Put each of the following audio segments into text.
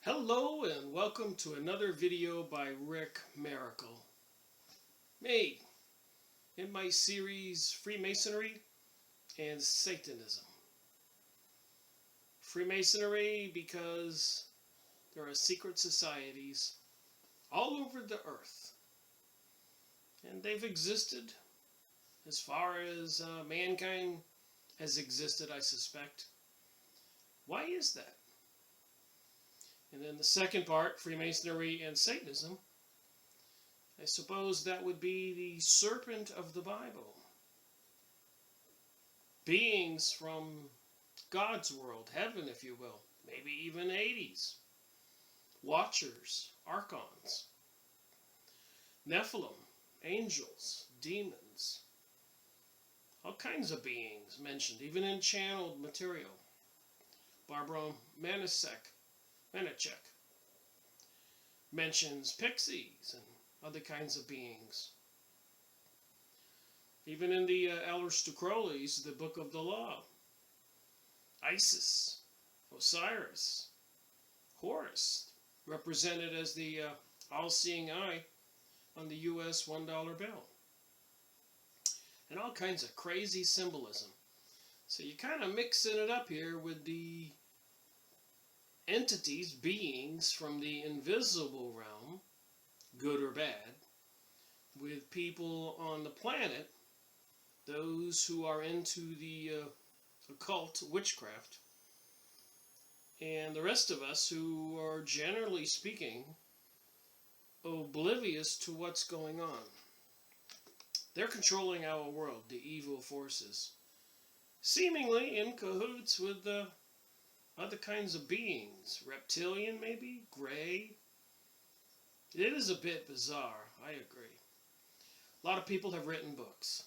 Hello and welcome to another video by Rick Miracle. Me, in my series Freemasonry and Satanism. Freemasonry because there are secret societies all over the earth. And they've existed as far as mankind has existed, I suspect. Why is that? And then the second part, Freemasonry and Satanism, I suppose that would be the serpent of the Bible. Beings from God's world, heaven if you will, maybe even Hades. Watchers, archons, Nephilim, angels, demons. All kinds of beings mentioned, even in channeled material. Barbara Manischek mentions pixies and other kinds of beings. Even in the Aleister Crowley's The Book of the Law, Isis, Osiris, Horus, represented as the all-seeing eye on the U.S. $1 bill. And all kinds of crazy symbolism. So you're kind of mixing it up here with the entities, beings from the invisible realm, good or bad, with people on the planet, those who are into the occult, witchcraft, and the rest of us who are, generally speaking, oblivious to what's going on. They're controlling our world, the evil forces, seemingly in cahoots with the other kinds of beings. Reptilian, maybe? Gray? It is a bit bizarre, I agree. A lot of people have written books.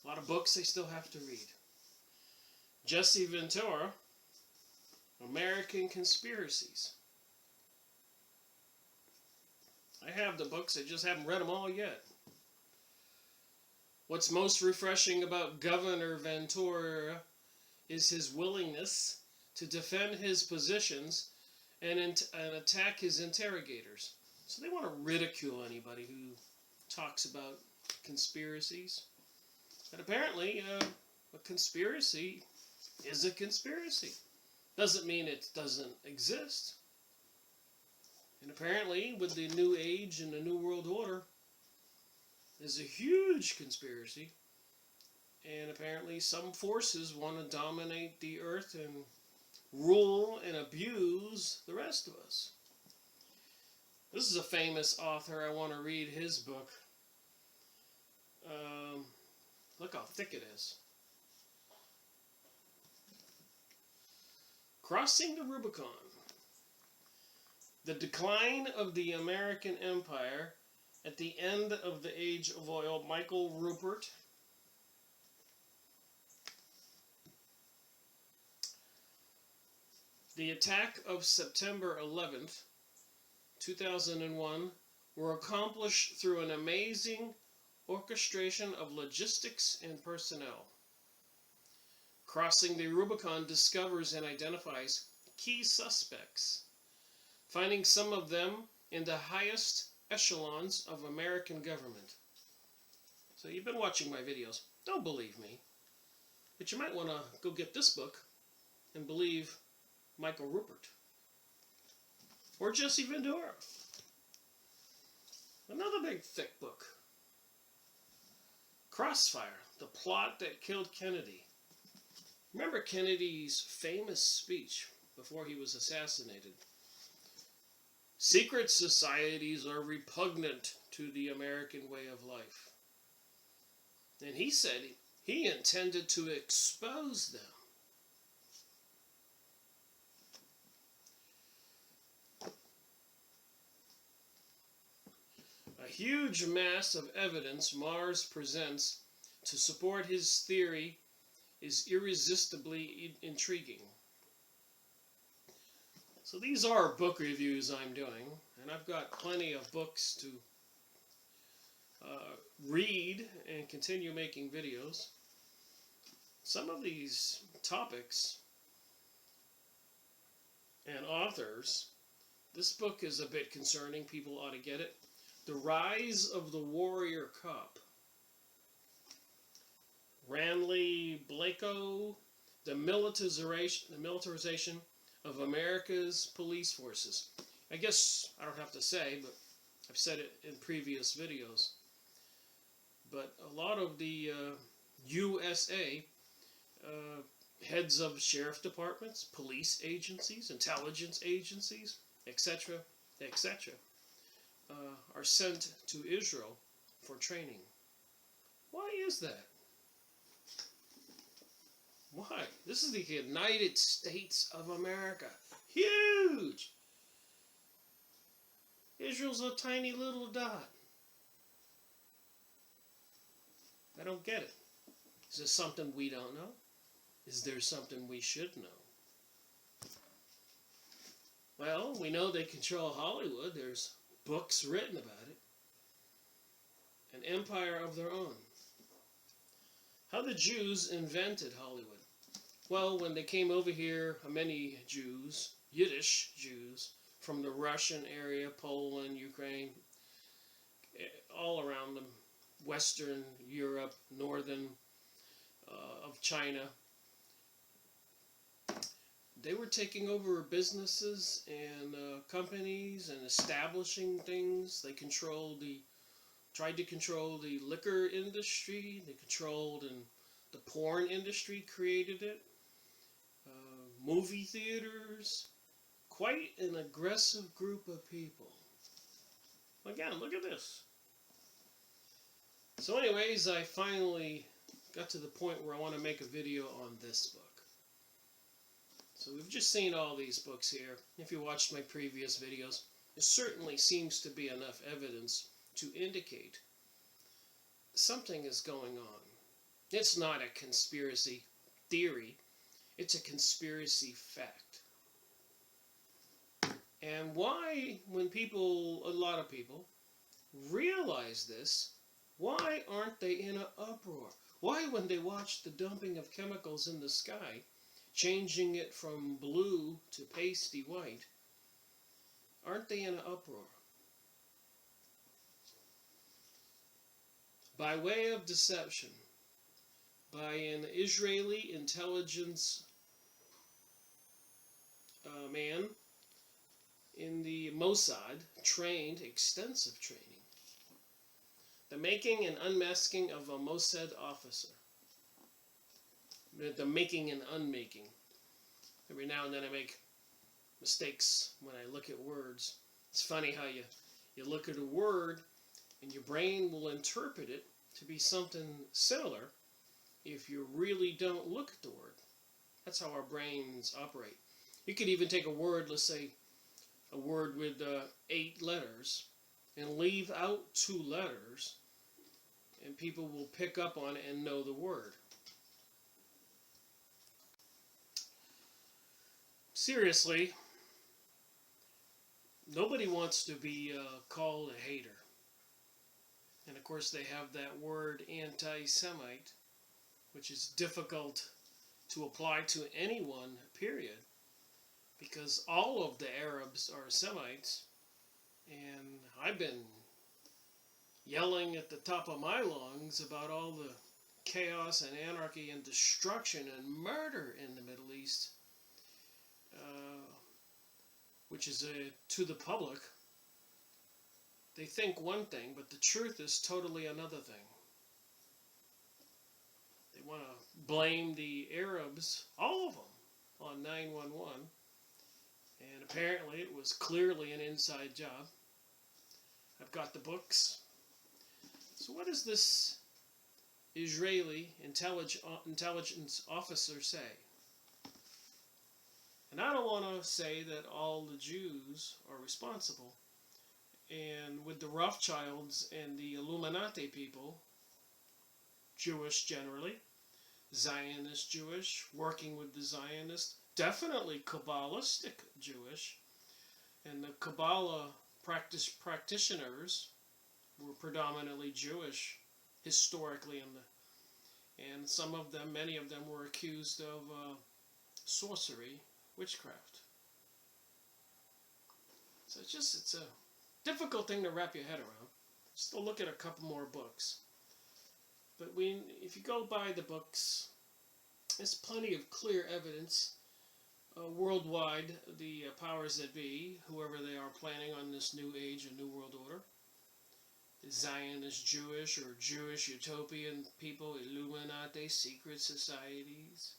A lot of books they still have to read. Jesse Ventura, American Conspiracies. I have the books, I just haven't read them all yet. What's most refreshing about Governor Ventura is his willingness to defend his positions and attack his interrogators. So they want to ridicule anybody who talks about conspiracies. But apparently, a conspiracy is a conspiracy. Doesn't mean it doesn't exist. And apparently, with the New Age and the New World Order, there's a huge conspiracy. And apparently some forces want to dominate the earth and rule and abuse the rest of us. This is a famous author. I want to read his book. Look how thick it is. Crossing the Rubicon. The Decline of the American Empire at the End of the Age of Oil. Michael Ruppert. The attack of September 11th, 2001, were accomplished through an amazing orchestration of logistics and personnel. Crossing the Rubicon discovers and identifies key suspects, finding some of them in the highest echelons of American government. So you've been watching my videos. Don't believe me. But you might want to go get this book and believe Michael Ruppert, or Jesse Ventura. Another big thick book. Crossfire, the plot that killed Kennedy. Remember Kennedy's famous speech before he was assassinated? Secret societies are repugnant to the American way of life. And he said he intended to expose them. A huge mass of evidence Mars presents to support his theory is irresistibly intriguing. So these are book reviews I'm doing, and I've got plenty of books to read and continue making videos. Some of these topics and authors. This book is a bit concerning. People ought to get it. The Rise of the Warrior Cop. Ranley Blako, the militarization of America's police forces. I guess I don't have to say, but I've said it in previous videos. But a lot of the USA heads of sheriff departments, police agencies, intelligence agencies, etc., etc., are sent to Israel for training. Why is that? Why? This is the United States of America. Huge! Israel's a tiny little dot. I don't get it. Is there something we don't know? Is there something we should know? Well, we know they control Hollywood. There's books written about it. An empire of their own. How the Jews invented Hollywood. Well, when they came over here, many Jews, Yiddish Jews, from the Russian area, Poland, Ukraine, all around them, Western Europe, northern of China, they were taking over businesses and companies and establishing things. They tried to control the liquor industry. They controlled, and the porn industry created it. Movie theaters. Quite an aggressive group of people. Again, look at this. So anyways, I finally got to the point where I want to make a video on this book. So we've just seen all these books here. If you watched my previous videos, there certainly seems to be enough evidence to indicate something is going on. It's not a conspiracy theory. It's a conspiracy fact. And why, when a lot of people, realize this, why aren't they in an uproar? Why, when they watch the dumping of chemicals in the sky, changing it from blue to pasty white, aren't they in an uproar? By way of deception, by an Israeli intelligence man in the Mossad, extensive training. The making and unmasking of a Mossad officer. The making and unmaking. Every now and then I make mistakes when I look at words. It's funny how you look at a word and your brain will interpret it to be something similar if you really don't look at the word. That's how our brains operate. You could even take a word, let's say a word with 8 letters, and leave out 2 letters, and people will pick up on it and know the word. Seriously, nobody wants to be called a hater. And of course they have that word anti-Semite, which is difficult to apply to anyone, period. Because all of the Arabs are Semites, and I've been yelling at the top of my lungs about all the chaos and anarchy and destruction and murder in the Middle East, which is to the public. They think one thing, but the truth is totally another thing. They want to blame the Arabs, all of them, on 9/11. And apparently it was clearly an inside job. I've got the books. So what does this Israeli intelligence officer say? And I don't want to say that all the Jews are responsible. And with the Rothschilds and the Illuminati people, Jewish generally, Zionist Jewish, working with the Zionists, definitely Kabbalistic Jewish, and the Kabbalah practitioners were predominantly Jewish historically, and some of them, many of them, were accused of sorcery, witchcraft. So it's a difficult thing to wrap your head around. Still look at a couple more books. But if you go by the books, there's plenty of clear evidence worldwide, the powers that be, whoever they are planning on this new age and new world order, the Zionist Jewish or Jewish utopian people, Illuminati, secret societies.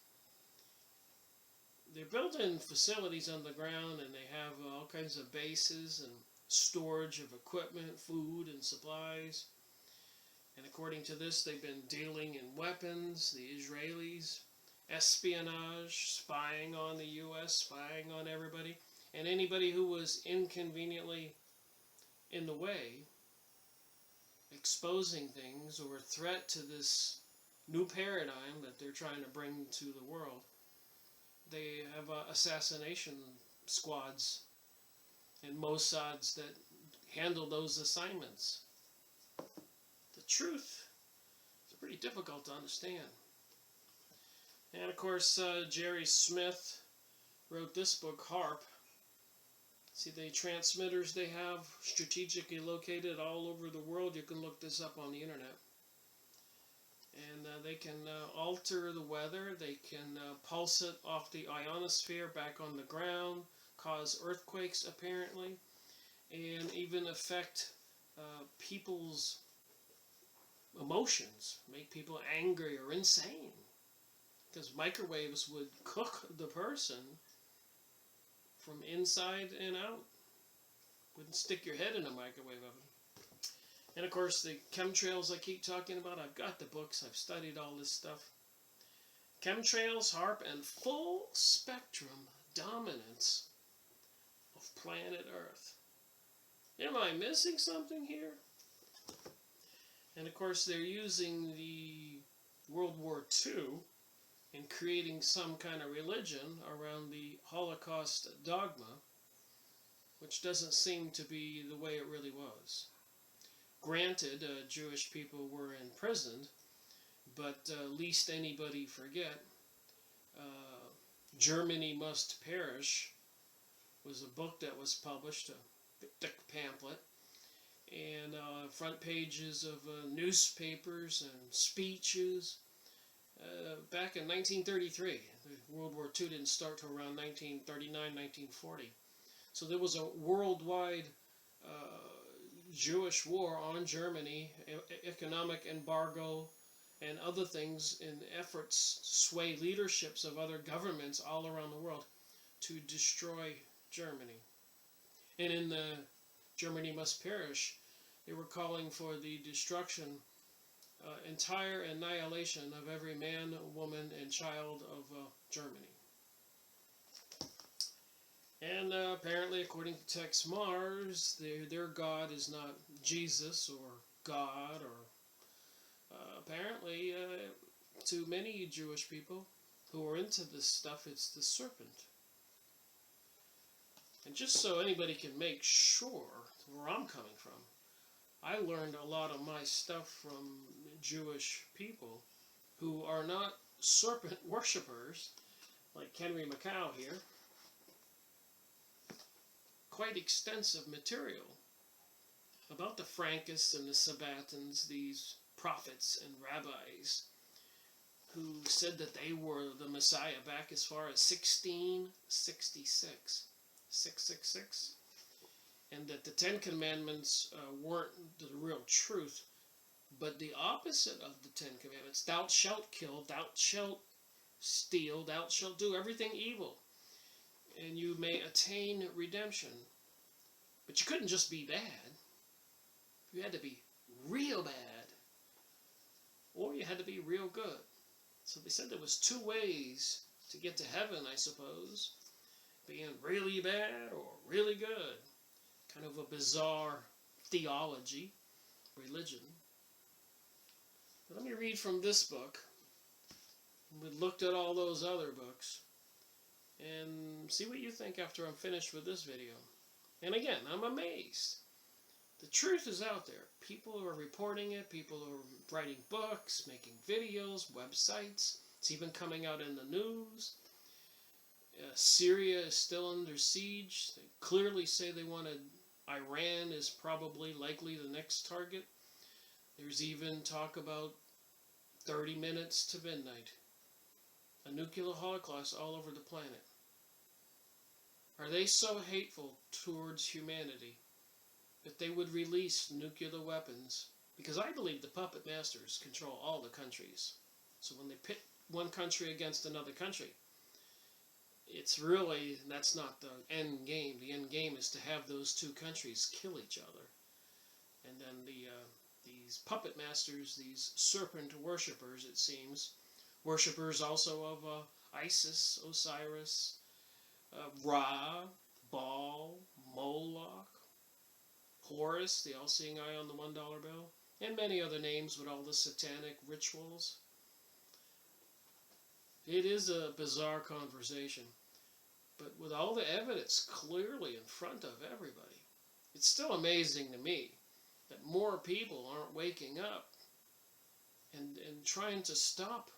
They're building facilities on the ground, and they have all kinds of bases and storage of equipment, food, and supplies. And according to this, they've been dealing in weapons, the Israelis, espionage, spying on the U.S., spying on everybody, and anybody who was inconveniently in the way, exposing things or a threat to this new paradigm that they're trying to bring to the world. They have assassination squads and Mossads that handle those assignments. The truth is pretty difficult to understand. And of course, Jerry Smith wrote this book, HARP. See the transmitters they have strategically located all over the world. You can look this up on the internet. And they can alter the weather. They can pulse it off the ionosphere back on the ground, cause earthquakes apparently, and even affect people's emotions, make people angry or insane. Because microwaves would cook the person from inside and out. Wouldn't stick your head in a microwave oven. And of course the chemtrails I keep talking about, I've got the books, I've studied all this stuff. Chemtrails, HARP, and full spectrum dominance of planet Earth. Am I missing something here? And of course they're using the World War II in creating some kind of religion around the Holocaust dogma, which doesn't seem to be the way it really was. Granted, Jewish people were imprisoned, but least anybody forget, Germany Must Perish was a book that was published, a thick pamphlet, and front pages of newspapers and speeches. Back in 1933, the World War II didn't start till around 1939, 1940. So there was a worldwide Jewish war on Germany, economic embargo, and other things in efforts to sway leaderships of other governments all around the world to destroy Germany. And in the Germany Must Perish, they were calling for the destruction, entire annihilation of every man, woman, and child of Germany. And apparently, according to Tex Mars, their God is not Jesus or God, or apparently, to many Jewish people who are into this stuff, it's the serpent. And just so anybody can make sure where I'm coming from, I learned a lot of my stuff from Jewish people who are not serpent worshippers, like Henry Macau here. Quite extensive material about the Frankists and the Sabbatans, these prophets and rabbis who said that they were the Messiah back as far as 1666, 666, and that the Ten Commandments weren't the real truth, but the opposite of the Ten Commandments. Thou shalt kill, thou shalt steal, thou shalt do everything evil, and you may attain redemption. But you couldn't just be bad. You had to be real bad, or you had to be real good. So they said there was two ways to get to heaven, I suppose. Being really bad or really good. Kind of a bizarre theology, religion. But let me read from this book. We looked at all those other books and see what you think after I'm finished with this video. And again, I'm amazed. The truth is out there. People are reporting it. People are writing books, making videos, websites. It's even coming out in the news. Syria is still under siege. They clearly say they wanted Iran is probably likely the next target. There's even talk about 30 minutes to midnight. A nuclear holocaust all over the planet. Are they so hateful towards humanity that they would release nuclear weapons? Because I believe the puppet masters control all the countries. So when they pit one country against another country, it's really, that's not the end game. The end game is to have those two countries kill each other. And then these puppet masters, these serpent worshippers, it seems, worshippers also of Isis, Osiris, Ra, Baal, Moloch, Horus, the all-seeing eye on the $1 bill, and many other names with all the satanic rituals. It is a bizarre conversation, but with all the evidence clearly in front of everybody, it's still amazing to me that more people aren't waking up and trying to stop,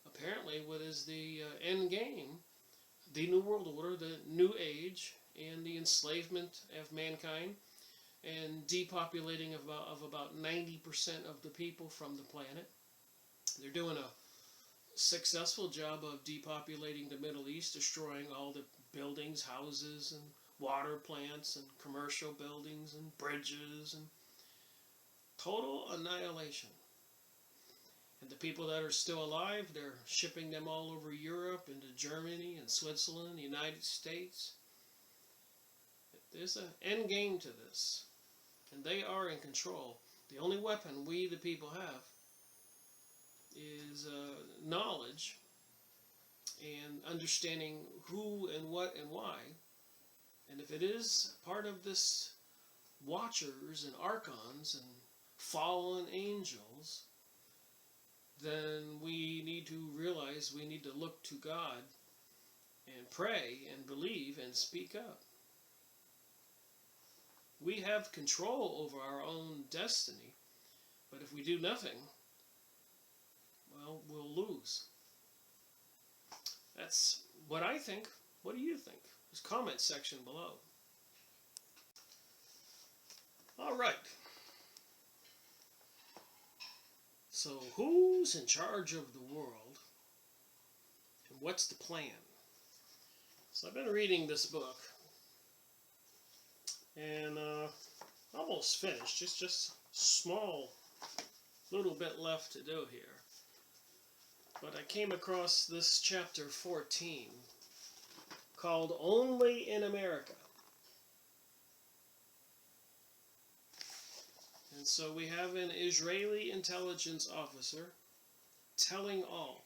apparently, what is the end game, the New World Order, the New Age, and the enslavement of mankind, and depopulating of about 90% of the people from the planet. They're doing a successful job of depopulating the Middle East, destroying all the buildings, houses, and water plants, and commercial buildings, and bridges, and total annihilation. And the people that are still alive, they're shipping them all over Europe, into Germany, and Switzerland, the United States. There's an end game to this, and they are in control. The only weapon we, the people, have is knowledge and understanding who and what and why. And if it is part of this watchers and archons and fallen angels, then we need to realize we need to look to God and pray and believe and speak up. We have control over our own destiny, but if we do nothing, well, we'll lose. That's what I think. What do you think? There's a comment section below. All right. So who's in charge of the world? And what's the plan? So I've been reading this book. And almost finished. Just small little bit left to do here. But I came across this chapter 14 called Only in America. And so we have an Israeli intelligence officer telling all.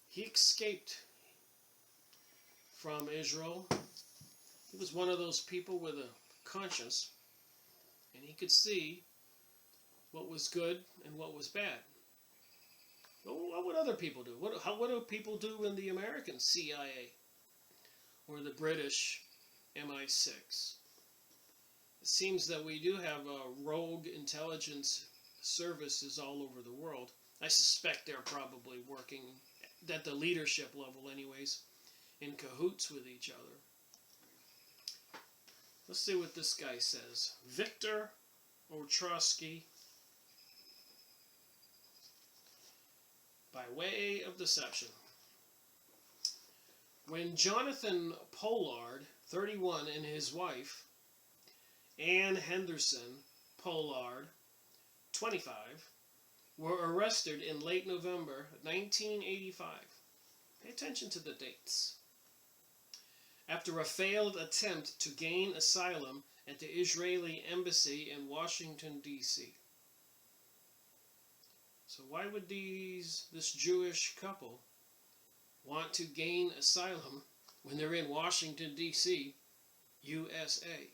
He escaped from Israel. He was one of those people with a conscience, and he could see what was good and what was bad. What would other people do? What do people do in the American CIA or the British MI6? It seems that we do have rogue intelligence services all over the world. I suspect they're probably working at the leadership level anyways, in cahoots with each other. Let's see what this guy says. Victor Ostrovsky, by Way of Deception. When Jonathan Pollard, 31, and his wife, Ann Henderson Pollard, 25, were arrested in late November 1985. Pay attention to the dates. After a failed attempt to gain asylum at the Israeli embassy in Washington, D.C. So why would this Jewish couple want to gain asylum when they're in Washington, D.C., USA?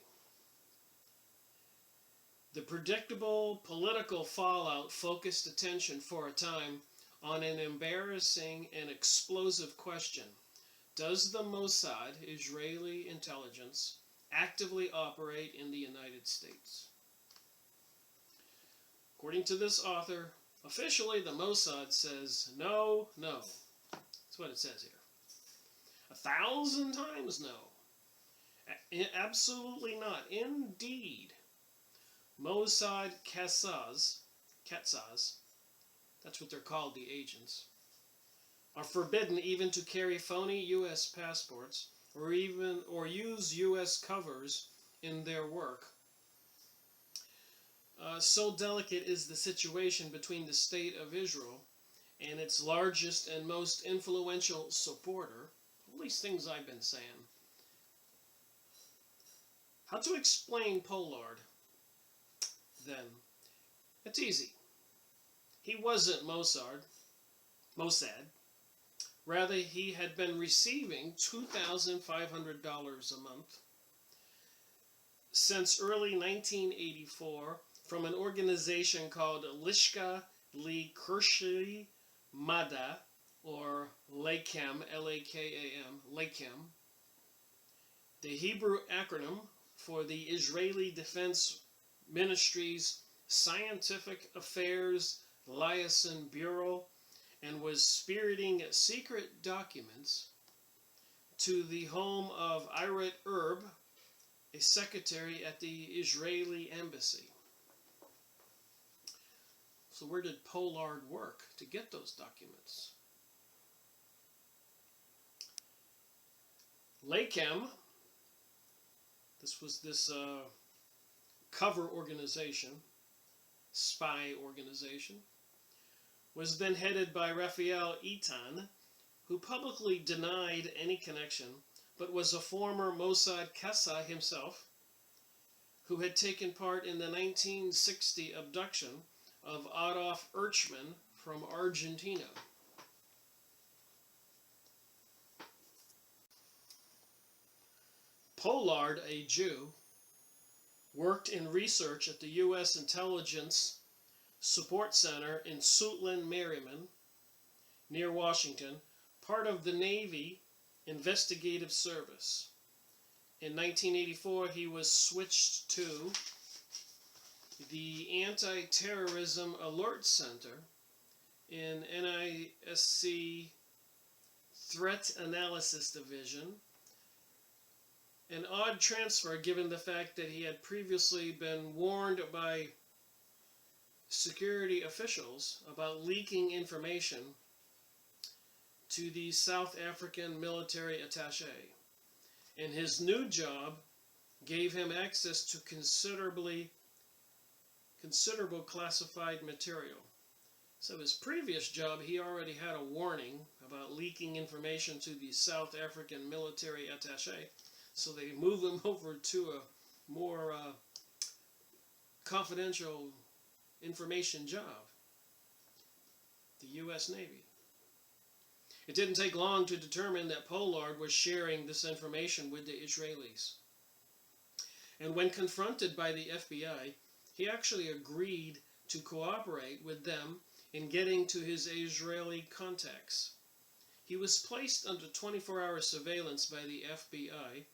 The predictable political fallout focused attention for a time on an embarrassing and explosive question. Does the Mossad, Israeli intelligence, actively operate in the United States? According to this author, officially the Mossad says no, no. That's what it says here. 1,000 times no. Absolutely not. Indeed. Mossad Qassas, that's what they're called, the agents, are forbidden even to carry phony U.S. passports or use U.S. covers in their work. So delicate is the situation between the State of Israel and its largest and most influential supporter. All these things I've been saying. How to explain Pollard, then? It's easy. He wasn't Mossad. Rather, he had been receiving $2,500 a month since early 1984 from an organization called Lishka Li Mada, or LAKAM, L-A-K-A-M, LAKAM, the Hebrew acronym for the Israeli Defense Ministry's Scientific Affairs Liaison Bureau, and was spiriting secret documents to the home of Irat Erb, a secretary at the Israeli embassy. So where did Pollard work to get those documents? LAKAM, this was this cover organization, spy organization, was then headed by Raphael Eitan, who publicly denied any connection, but was a former Mossad Qassam himself, who had taken part in the 1960 abduction of Adolf Eichmann from Argentina. Pollard, a Jew, worked in research at the U.S. Intelligence Support Center in Suitland, Maryland, near Washington, part of the Navy Investigative Service. In 1984, he was switched to the Anti-Terrorism Alert Center in NISC Threat Analysis Division. An odd transfer given the fact that he had previously been warned by security officials about leaking information to the South African military attaché. And his new job gave him access to considerable classified material. So his previous job, he already had a warning about leaking information to the South African military attaché. So they moved him over to a more confidential information job, the U.S. Navy. It didn't take long to determine that Pollard was sharing this information with the Israelis. And when confronted by the FBI, he actually agreed to cooperate with them in getting to his Israeli contacts. He was placed under 24-hour surveillance by the FBI,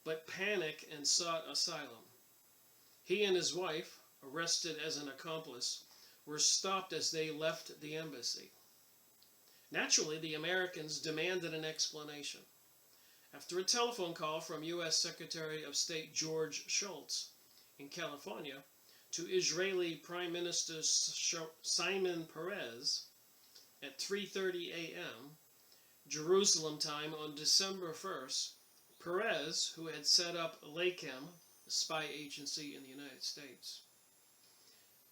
but panicked and sought asylum. He and his wife, arrested as an accomplice, were stopped as they left the embassy. Naturally, the Americans demanded an explanation. After a telephone call from U.S. Secretary of State George Shultz in California to Israeli Prime Minister Simon Peres at 3:30 a.m. Jerusalem time on December 1st, Peres, who had set up LAKAM, a spy agency in the United States,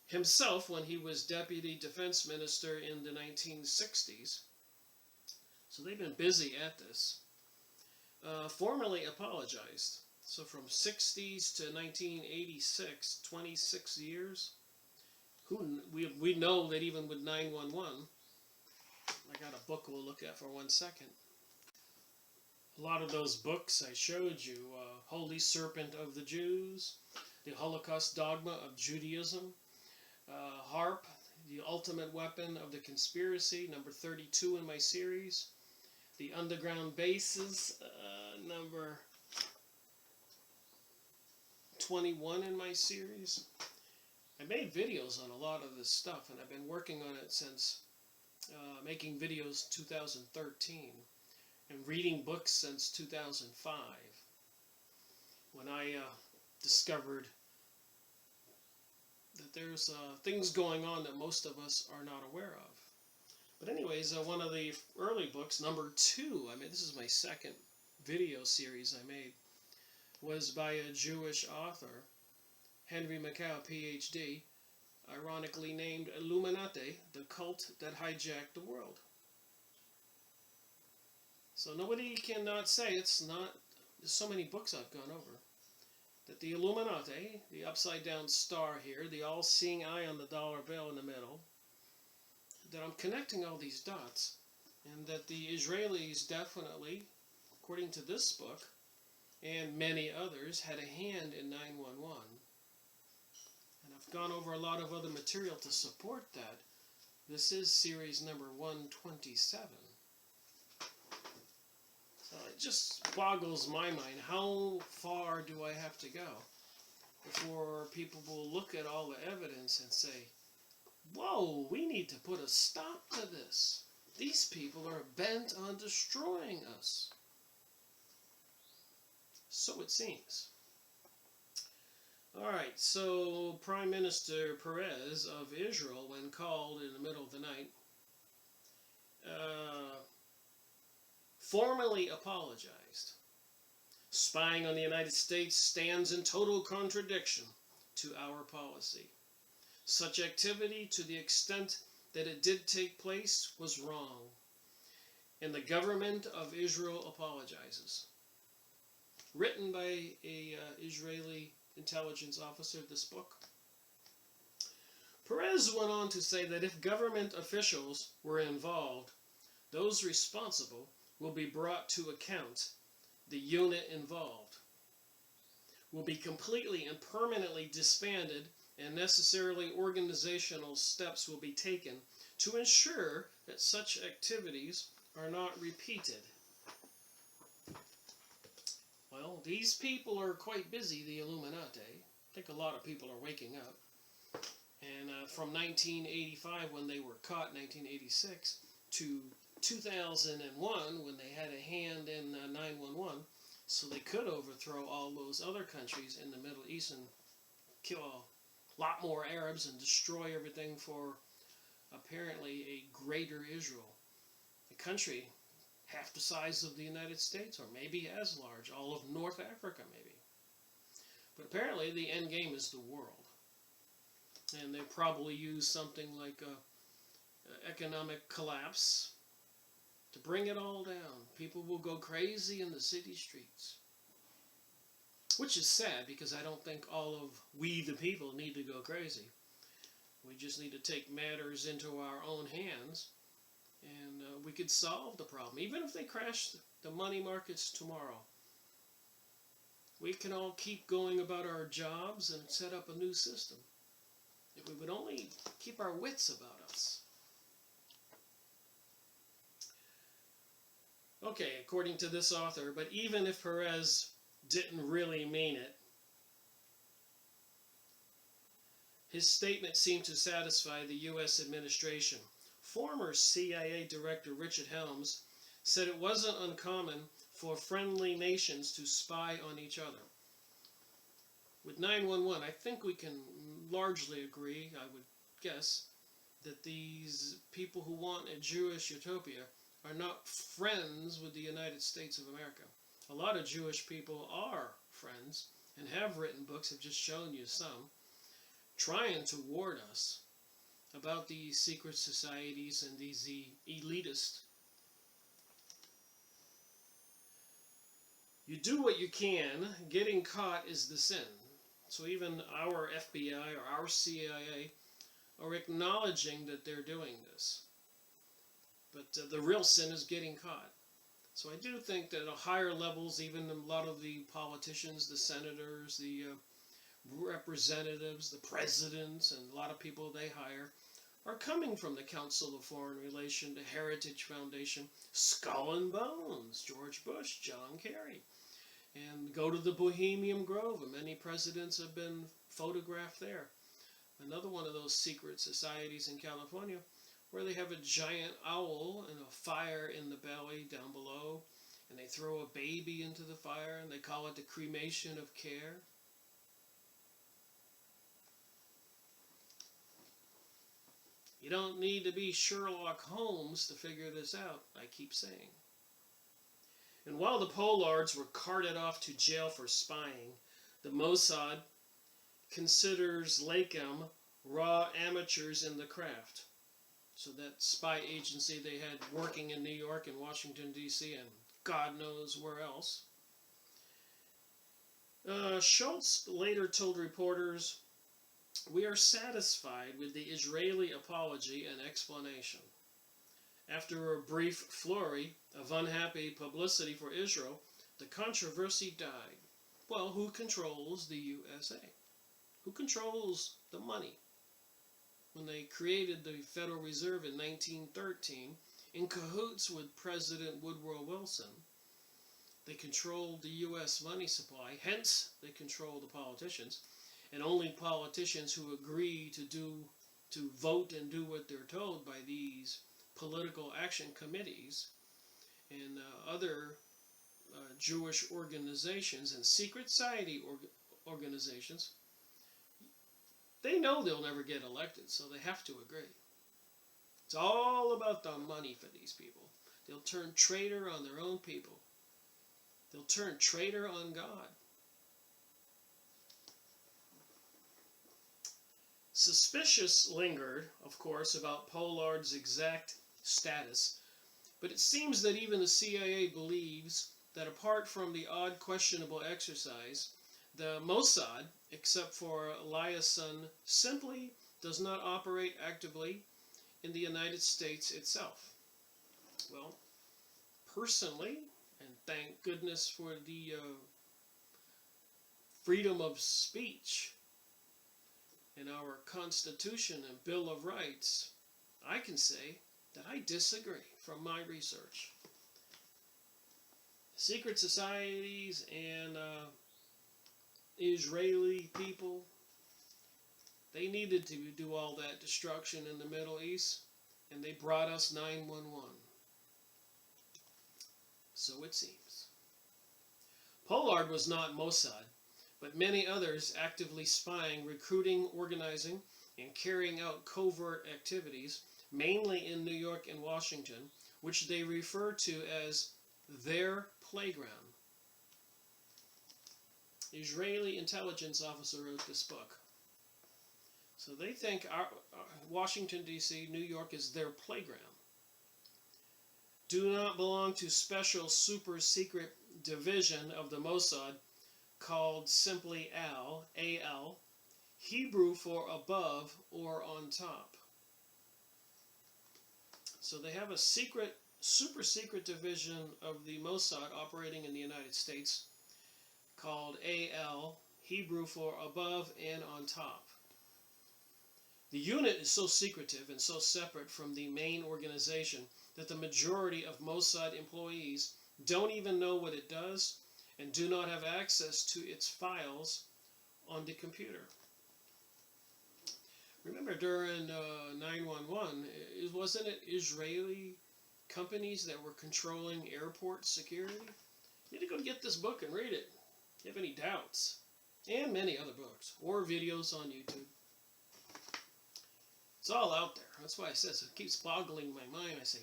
himself, when he was Deputy Defense Minister in the 1960s, so they've been busy at this, formally apologized. So from 60s to 1986, 26 years, we know that even with 911, I got a book we'll look at for 1 second. A lot of those books I showed you, Holy Serpent of the Jews, The Holocaust Dogma of Judaism, HARP, The Ultimate Weapon of the Conspiracy, number 32 in my series, The Underground Bases, number 21 in my series. I made videos on a lot of this stuff, and I've been working on it since making videos 2013 and reading books since 2005 when I discovered that there's things going on that most of us are not aware of. But anyways, one of the early books, number 2, I mean, this is my second video series I made, was by a Jewish author, Henry Mackay, Ph.D., ironically named Illuminati, the cult that hijacked the world. So nobody cannot say it's not, there's so many books I've gone over, that the Illuminati, the upside down star here, the all-seeing eye on the dollar bill in the middle, that I'm connecting all these dots, and that the Israelis definitely, according to this book, and many others, had a hand in 9/11. And I've gone over a lot of other material to support that. This is series number 127. So it just boggles my mind. How far do I have to go before people will look at all the evidence and say, whoa, we need to put a stop to this. These people are bent on destroying us. So it seems. Alright, so Prime Minister Perez of Israel, when called in the middle of the night, formally apologized. Spying on the United States stands in total contradiction to our policy. Such activity, to the extent that it did take place, was wrong, and the government of Israel apologizes. Written by a Israeli intelligence officer, this book. Perez went on to say that if government officials were involved, those responsible will be brought to account. The unit involved will be completely and permanently disbanded, and necessarily organizational steps will be taken to ensure that such activities are not repeated. Well, these people are quite busy, the Illuminati. I think a lot of people are waking up. And from 1985, when they were caught, 1986, to 2001, when they had a hand in 9/11, so they could overthrow all those other countries in the Middle East and kill a lot more Arabs and destroy everything for apparently a greater Israel. A country half the size of the United States, or maybe as large, all of North Africa maybe. But apparently the end game is the world. And they probably use something like economic collapse to bring it all down. People will go crazy in the city streets. Which is sad, because I don't think all of we the people need to go crazy. We just need to take matters into our own hands, and we could solve the problem. Even if they crash the money markets tomorrow, we can all keep going about our jobs and set up a new system. If we would only keep our wits about us. Okay, according to this author, but even if Perez didn't really mean it, his statement seemed to satisfy the U.S. administration. Former CIA Director Richard Helms said it wasn't uncommon for friendly nations to spy on each other. With 9/11, I think we can largely agree, I would guess, that these people who want a Jewish utopia are not friends with the United States of America. A lot of Jewish people are friends and have written books, I've just shown you some, trying to warn us about these secret societies and these elitists. You do what you can. Getting caught is the sin. So even our FBI or our CIA are acknowledging that they're doing this. But the real sin is getting caught. So I do think that at higher levels, even a lot of the politicians, the senators, the representatives, the presidents, and a lot of people they hire are coming from the Council of Foreign Relations, the Heritage Foundation, Skull and Bones, George Bush, John Kerry. And go to the Bohemian Grove, and many presidents have been photographed there. Another one of those secret societies in California where they have a giant owl and a fire in the belly down below, and they throw a baby into the fire, and they call it the cremation of care. You don't need to be Sherlock Holmes to figure this out, I keep saying. And while the Pollards were carted off to jail for spying, the Mossad considers Lakem raw amateurs in the craft. So that spy agency they had working in New York and Washington, D.C., and God knows where else. Schultz later told reporters, "We are satisfied with the Israeli apology and explanation. After a brief flurry of unhappy publicity for Israel, the controversy died." Well, who controls the USA? Who controls the money? When they created the Federal Reserve in 1913, in cahoots with President Woodrow Wilson, they controlled the U.S. money supply, hence they control the politicians, and only politicians who agree to vote and do what they're told by these political action committees and other Jewish organizations and secret society organizations, they know they'll never get elected, so they have to agree. It's all about the money for these people. They'll turn traitor on their own people. They'll turn traitor on God. Suspicious lingered, of course, about Pollard's exact status, but it seems that even the CIA believes that apart from the odd questionable exercise, the Mossad, except for Liason, simply does not operate actively in the United States itself. Well, personally, and thank goodness for the freedom of speech in our Constitution and Bill of Rights, I can say that I disagree from my research. Secret societies and Israeli people, they needed to do all that destruction in the Middle East, and they brought us 911. So it seems. Pollard was not Mossad, but many others actively spying, recruiting, organizing, and carrying out covert activities, mainly in New York and Washington, which they refer to as their playground. Israeli intelligence officer wrote this book. So they think Washington, D.C., New York is their playground. Do not belong to special super secret division of the Mossad called simply AL, A-L, Hebrew for above or on top. So they have a secret, super secret division of the Mossad operating in the United States called AL, Hebrew for above and on top. The unit is so secretive and so separate from the main organization that the majority of Mossad employees don't even know what it does and do not have access to its files on the computer. Remember during 911, wasn't it Israeli companies that were controlling airport security? You need to go get this book and read it if you have any doubts. And many other books or videos on YouTube. It's all out there. That's why I says it keeps boggling my mind. I say,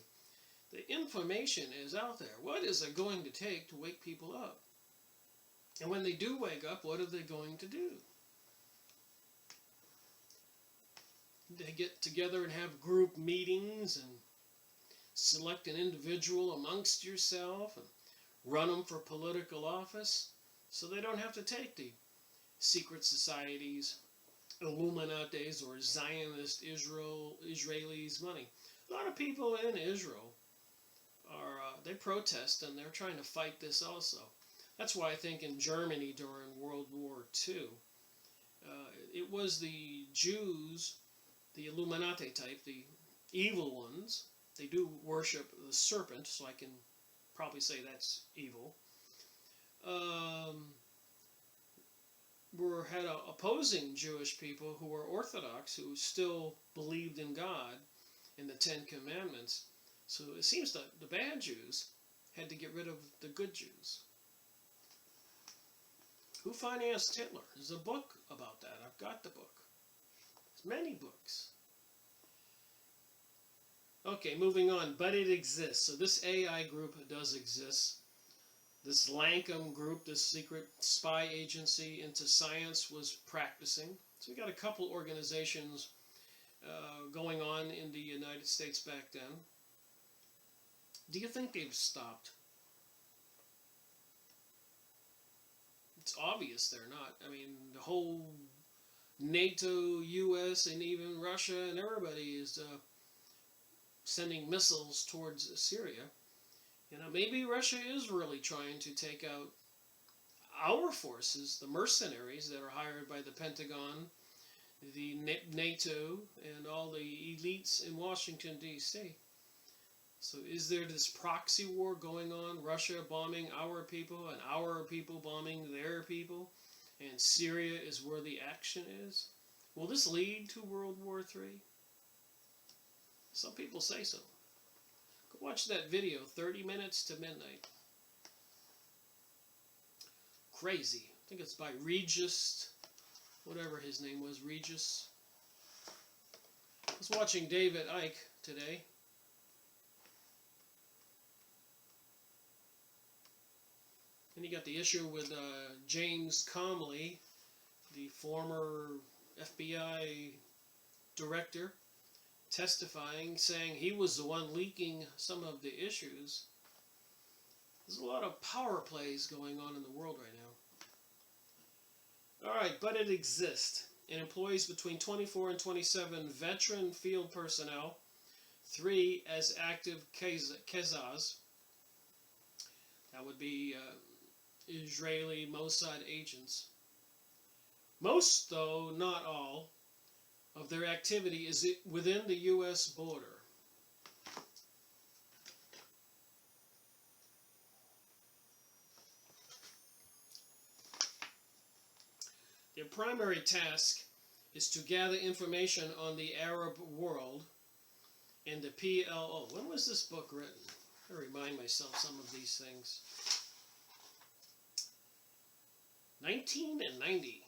the information is out there. What is it going to take to wake people up? And when they do wake up, what are they going to do? They get together and have group meetings and select an individual amongst yourself and run them for political office so they don't have to take the secret societies, Illuminatis, or Zionist Israelis' money. A lot of people in Israel they protest and they're trying to fight this also. That's why I think in Germany during World War II, it was the Jews, the Illuminati type, the evil ones. They do worship the serpent, so I can probably say that's evil. Had opposing Jewish people who were Orthodox, who still believed in God in the Ten Commandments. So it seems that the bad Jews had to get rid of the good Jews. Who financed Hitler? There's a book about that. I've got the book. There's many books. Okay, moving on. But it exists. So this AI group does exist. This Lankham group, this secret spy agency into science, was practicing. So we got a couple organizations going on in the United States back then. Do you think they've stopped? It's obvious they're not. I mean, the whole NATO, US, and even Russia and everybody is sending missiles towards Syria. You know, maybe Russia is really trying to take out our forces, the mercenaries that are hired by the Pentagon, the NATO, and all the elites in Washington, D.C. So is there this proxy war going on, Russia bombing our people and our people bombing their people, and Syria is where the action is? Will this lead to World War III? Some people say so. Go watch that video, 30 minutes to midnight. Crazy. I think it's by Regis, whatever his name was, Regis. I was watching David Icke today. And you got the issue with James Comey, the former FBI director, testifying, saying he was the one leaking some of the issues. There's a lot of power plays going on in the world right now. Alright, but it exists. It employs between 24 and 27 veteran field personnel, 3 as active Kezas. That would be Israeli Mossad agents. Most, though not all, of their activity is within the U.S. border. Their primary task is to gather information on the Arab world and the PLO. When was this book written? I remind myself some of these things. 1990.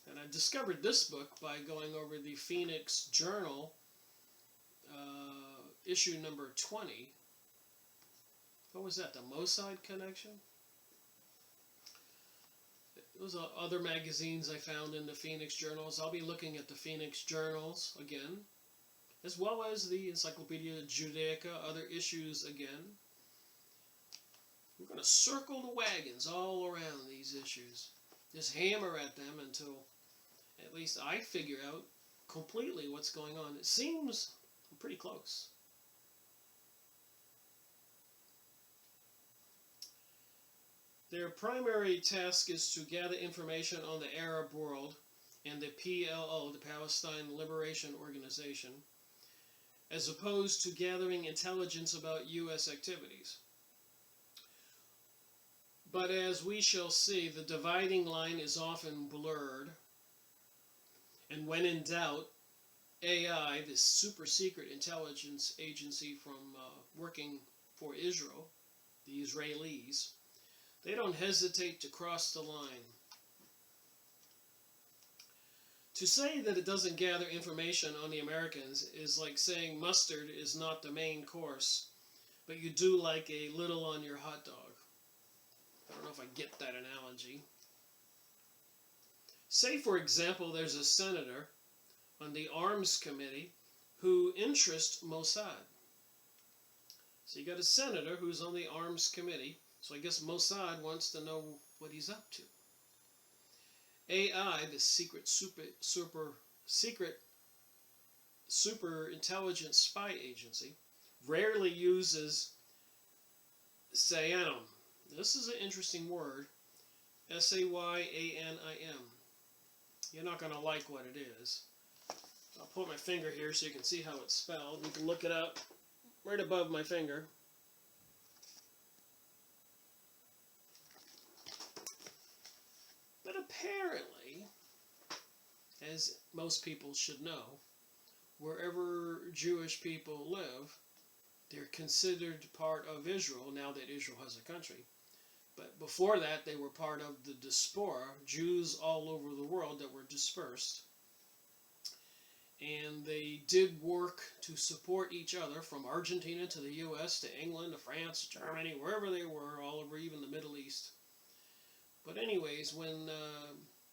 And I discovered this book by going over the Phoenix Journal, issue number 20. What was that, the Mossad Connection? Those are other magazines I found in the Phoenix Journals. I'll be looking at the Phoenix Journals again, as well as the Encyclopedia Judaica, other issues again. We're going to circle the wagons all around these issues. Just hammer at them until at least I figure out completely what's going on. It seems pretty close. Their primary task is to gather information on the Arab world and the PLO, the Palestine Liberation Organization, as opposed to gathering intelligence about U.S. activities. But as we shall see, the dividing line is often blurred, and when in doubt, AI, this super secret intelligence agency from working for Israel, the Israelis, they don't hesitate to cross the line. To say that it doesn't gather information on the Americans is like saying mustard is not the main course, but you do like a little on your hot dog. I don't know if I get that analogy. Say, for example, there's a senator on the Arms Committee who interests Mossad. So you got a senator who's on the Arms Committee, so I guess Mossad wants to know what he's up to. AI, the super intelligent spy agency, rarely uses Sayanim. This is an interesting word, S-A-Y-A-N-I-M. You're not going to like what it is. I'll put my finger here so you can see how it's spelled. You can look it up right above my finger. But apparently, as most people should know, wherever Jewish people live, they're considered part of Israel now that Israel has a country. But before that, they were part of the diaspora, Jews all over the world that were dispersed. And they did work to support each other from Argentina to the U.S. to England to France, Germany, wherever they were, all over even the Middle East. But anyways, when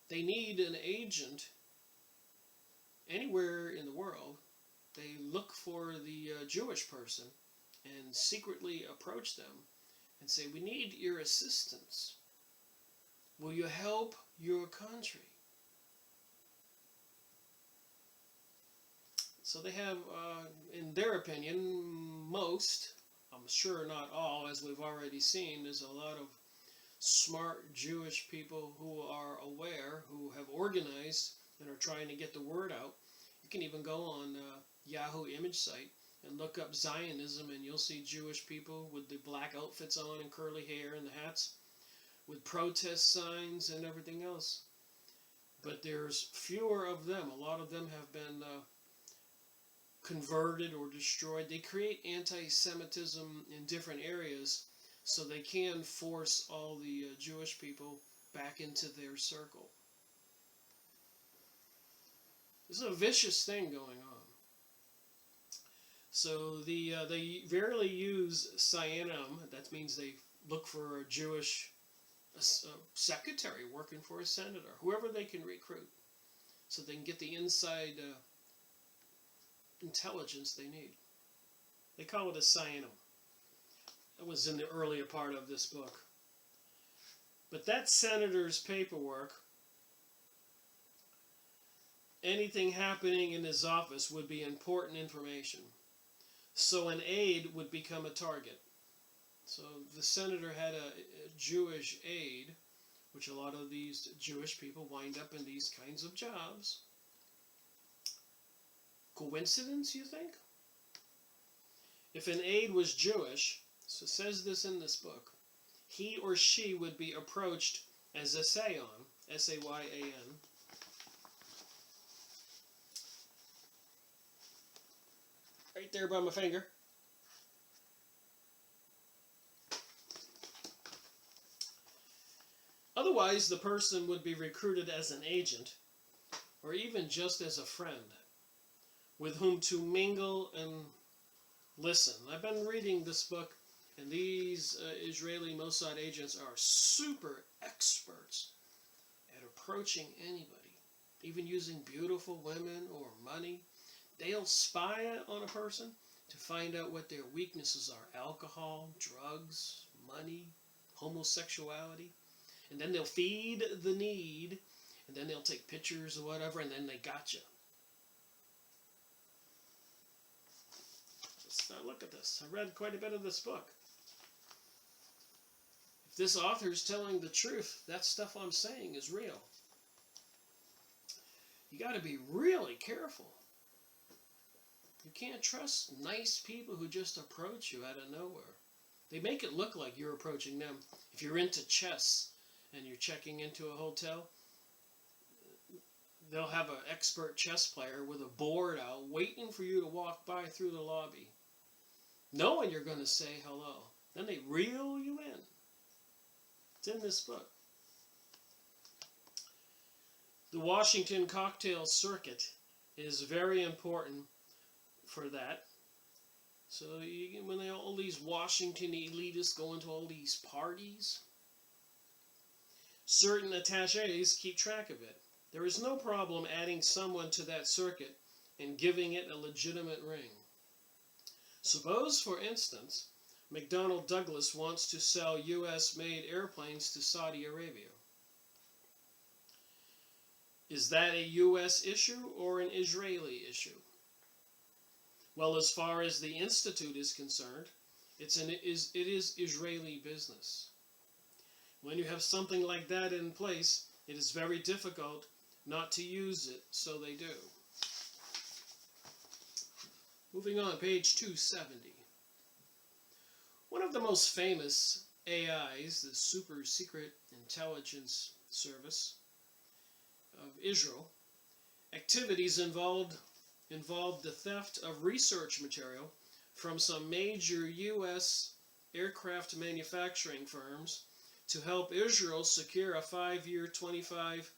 they need an agent anywhere in the world, they look for the Jewish person and secretly approach them and say, we need your assistance. Will you help your country? So they have, in their opinion, most, I'm sure not all, as we've already seen, there's a lot of smart Jewish people who are aware, who have organized and are trying to get the word out. You can even go on Yahoo image site and look up Zionism, and you'll see Jewish people with the black outfits on and curly hair and the hats with protest signs and everything else. But there's fewer of them. A lot of them have been converted or destroyed. They create anti-Semitism in different areas so they can force all the Jewish people back into their circle. This is a vicious thing going on. So they rarely use Satanism. That means they look for a Jewish secretary working for a senator, whoever they can recruit, so they can get the inside intelligence they need. They call it a Satanism. That was in the earlier part of this book. But that senator's paperwork, anything happening in his office would be important information. So an aide would become a target. So the senator had a Jewish aide, which a lot of these Jewish people wind up in these kinds of jobs. Coincidence, you think? If an aide was Jewish, so it says this in this book, he or she would be approached as a Sayan, S-A-Y-A-N. Right there by my finger. Otherwise, the person would be recruited as an agent, or even just as a friend, with whom to mingle and listen. I've been reading this book, and these Israeli Mossad agents are super experts at approaching anybody, even using beautiful women or money. They'll spy on a person to find out what their weaknesses are: alcohol, drugs, money, homosexuality. And then they'll feed the need, and then they'll take pictures or whatever, and then they got you. Let's look at this. I read quite a bit of this book. If this author's telling the truth, that stuff I'm saying is real. You got to be really careful. You can't trust nice people who just approach you out of nowhere. They make it look like you're approaching them. If you're into chess and you're checking into a hotel, they'll have an expert chess player with a board out waiting for you to walk by through the lobby, knowing you're going to say hello. Then they reel you in. It's in this book. The Washington cocktail circuit is very important for that. So when all these Washington elitists go into all these parties, certain attaches keep track of it. There is no problem adding someone to that circuit and giving it a legitimate ring. Suppose, for instance, McDonnell Douglas wants to sell U.S.-made airplanes to Saudi Arabia. Is that a U.S. issue or an Israeli issue? Well, as far as the Institute is concerned, it is Israeli business. When you have something like that in place, it is very difficult not to use it, so they do. Moving on, page 270. One of the most famous AIs, the Super Secret Intelligence Service of Israel, activities involved involved the theft of research material from some major U.S. aircraft manufacturing firms to help Israel secure a 5-year, $25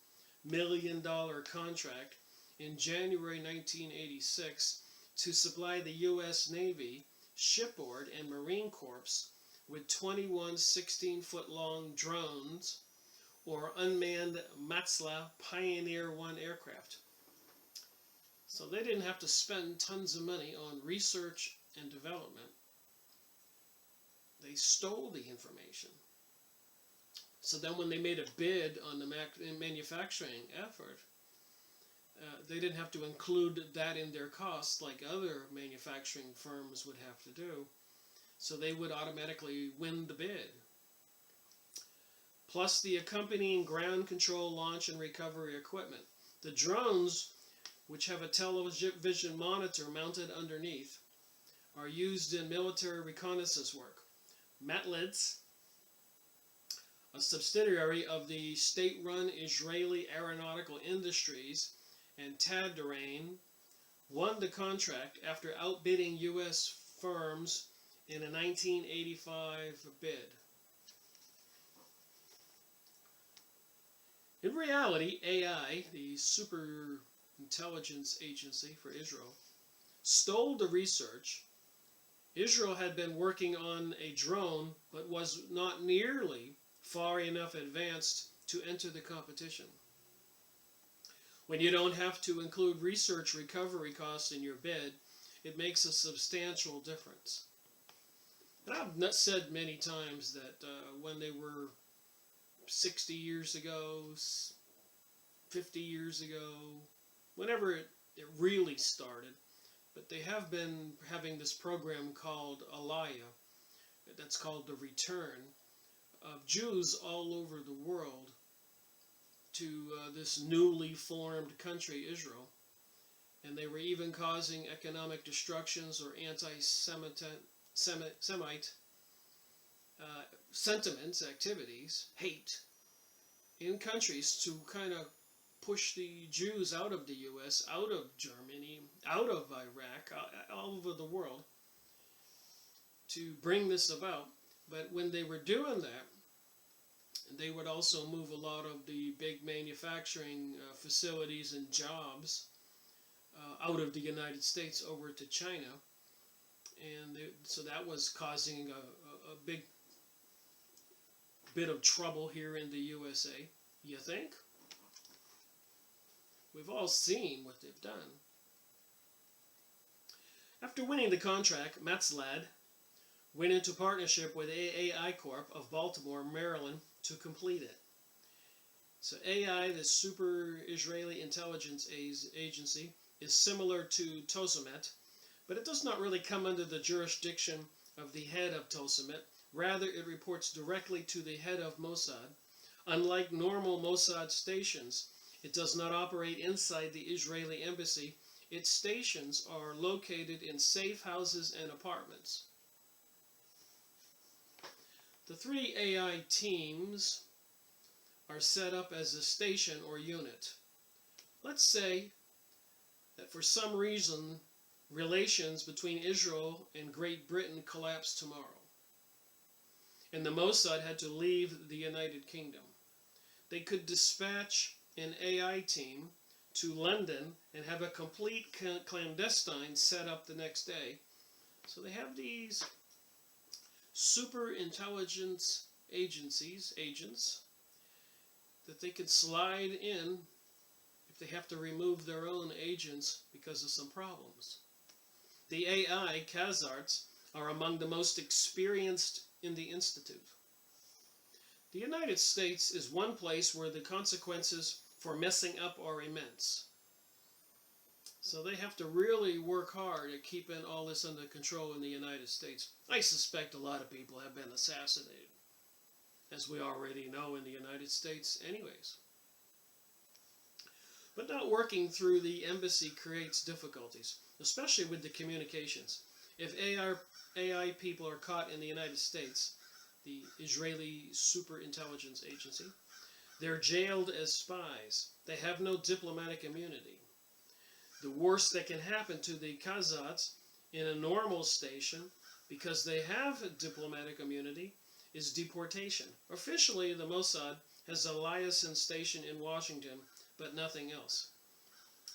million contract in January 1986 to supply the U.S. Navy, shipboard, and Marine Corps with 21 16-foot-long drones or unmanned Matzla Pioneer 1 aircraft. So they didn't have to spend tons of money on research and development. They stole the information. So then when they made a bid on the manufacturing effort, they didn't have to include that in their costs like other manufacturing firms would have to do. So they would automatically win the bid. Plus the accompanying ground control, launch, and recovery equipment. The drones, which have a television monitor mounted underneath, are used in military reconnaissance work. Matlitz, a subsidiary of the state-run Israeli Aeronautical Industries, and Tadarain, won the contract after outbidding U.S. firms in a 1985 bid. In reality, AI, the Super Intelligence Agency for Israel, stole the research. Israel had been working on a drone, but was not nearly far enough advanced to enter the competition. When you don't have to include research recovery costs in your bid, it makes a substantial difference. And I've said many times that when they were 60 years ago, 50 years ago, whenever it really started, but they have been having this program called Aliyah, that's called the return of Jews all over the world to this newly formed country, Israel. And they were even causing economic destructions or anti-Semite sentiments, activities, hate, in countries to kind of push the Jews out of the U.S., out of Germany, out of Iraq, all over the world, to bring this about. But when they were doing that, they would also move a lot of the big manufacturing facilities and jobs out of the United States over to China. And so that was causing a big bit of trouble here in the USA, you think? We've all seen what they've done. After winning the contract, Matzlad went into partnership with AI Corp of Baltimore, Maryland, to complete it. So AI, the Super Israeli Intelligence Agency, is similar to Tosamet, but it does not really come under the jurisdiction of the head of Tosamet. Rather, it reports directly to the head of Mossad. Unlike normal Mossad stations, it does not operate inside the Israeli embassy. Its stations are located in safe houses and apartments. The 3 AI teams are set up as a station or unit. Let's say that for some reason relations between Israel and Great Britain collapse tomorrow, and the Mossad had to leave the United Kingdom. They could dispatch an AI team to London and have a complete clandestine set up the next day. So they have these super intelligence agents, that they could slide in if they have to remove their own agents because of some problems. The AI Khazars are among the most experienced in the Institute. The United States is one place where the consequences for messing up are immense. So they have to really work hard at keeping all this under control in the United States. I suspect a lot of people have been assassinated, as we already know in the United States anyways. But not working through the embassy creates difficulties, especially with the communications. If AI people are caught in the United States, the Israeli Super Intelligence Agency, they're jailed as spies. They have no diplomatic immunity. The worst that can happen to the Kazakhs in a normal station, because they have diplomatic immunity, is deportation. Officially, the Mossad has a liaison station in Washington, but nothing else.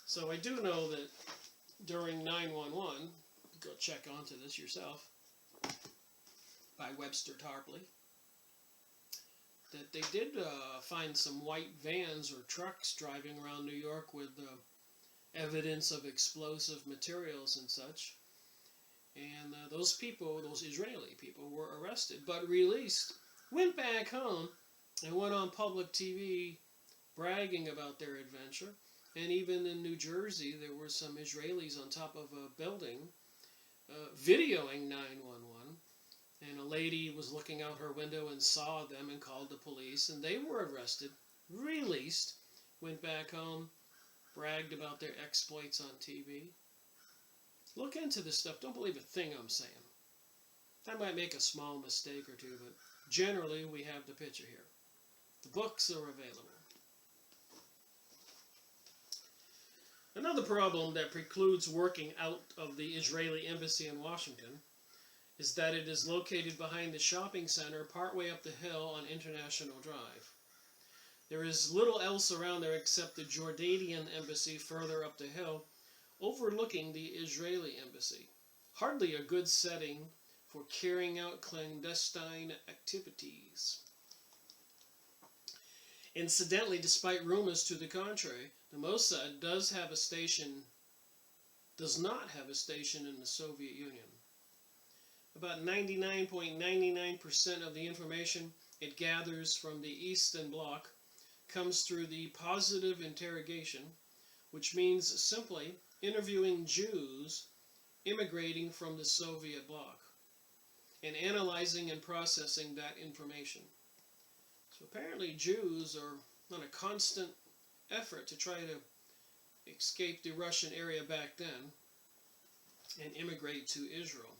So I do know that during 9/11, go check onto this yourself, by Webster Tarpley, that they did find some white vans or trucks driving around New York with evidence of explosive materials and such. And those people, those Israeli people, were arrested but released, went back home, and went on public TV bragging about their adventure. And even in New Jersey, there were some Israelis on top of a building videoing 911. And a lady was looking out her window and saw them and called the police. And they were arrested, released, went back home, bragged about their exploits on TV. Look into this stuff. Don't believe a thing I'm saying. I might make a small mistake or two, but generally we have the picture here. The books are available. Another problem that precludes working out of the Israeli embassy in Washington is that it is located behind the shopping center partway up the hill on International Drive. There is little else around there except the Jordanian embassy further up the hill, overlooking the Israeli embassy. Hardly a good setting for carrying out clandestine activities. Incidentally, despite rumors to the contrary, the Mossad does not have a station in the Soviet Union. About 99.99% of the information it gathers from the Eastern Bloc comes through the positive interrogation, which means simply interviewing Jews immigrating from the Soviet bloc and analyzing and processing that information. So apparently Jews are on a constant effort to try to escape the Russian area back then and immigrate to Israel.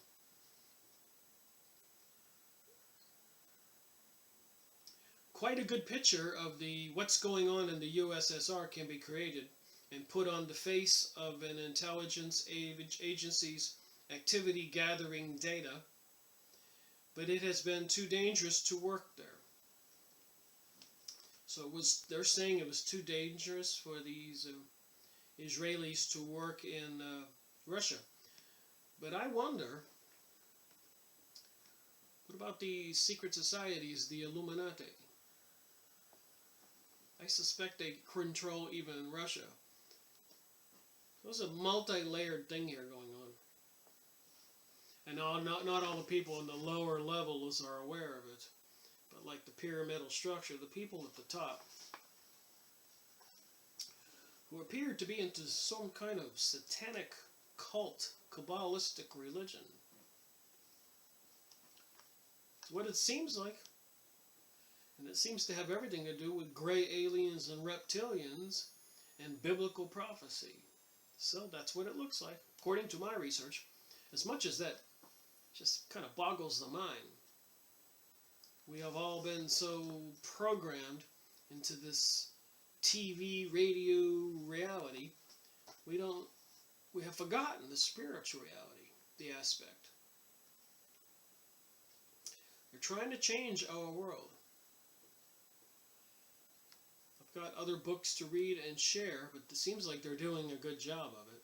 Quite a good picture of what's going on in the USSR can be created and put on the face of an intelligence agency's activity gathering data, but it has been too dangerous to work there. So they're saying it was too dangerous for these Israelis to work in Russia. But I wonder, what about the secret societies, the Illuminati? I suspect they control even Russia. There's a multi-layered thing here going on. And not all the people in the lower levels are aware of it. But like the pyramidal structure, the people at the top, who appear to be into some kind of satanic cult, Kabbalistic religion. It's what it seems like. And it seems to have everything to do with gray aliens and reptilians and biblical prophecy. So that's what it looks like, according to my research. As much as that just kind of boggles the mind. We have all been so programmed into this TV, radio reality, we have forgotten the spiritual reality, the aspect. They're trying to change our world. I've got other books to read and share, but it seems like they're doing a good job of it.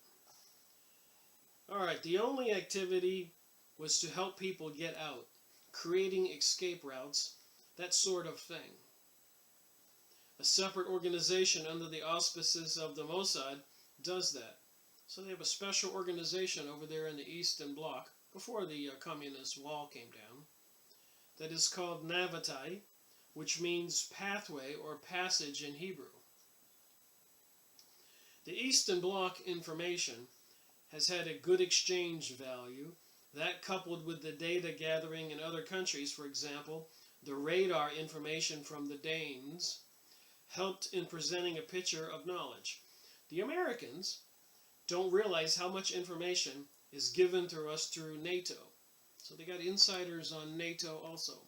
Alright, the only activity was to help people get out, creating escape routes, that sort of thing. A separate organization under the auspices of the Mossad does that. So they have a special organization over there in the Eastern Bloc, before the communist wall came down, that is called Navatai, which means pathway or passage in Hebrew. The Eastern Bloc information has had a good exchange value. That, coupled with the data gathering in other countries, for example, the radar information from the Danes, helped in presenting a picture of knowledge. The Americans don't realize how much information is given to us through NATO. So they got insiders on NATO also.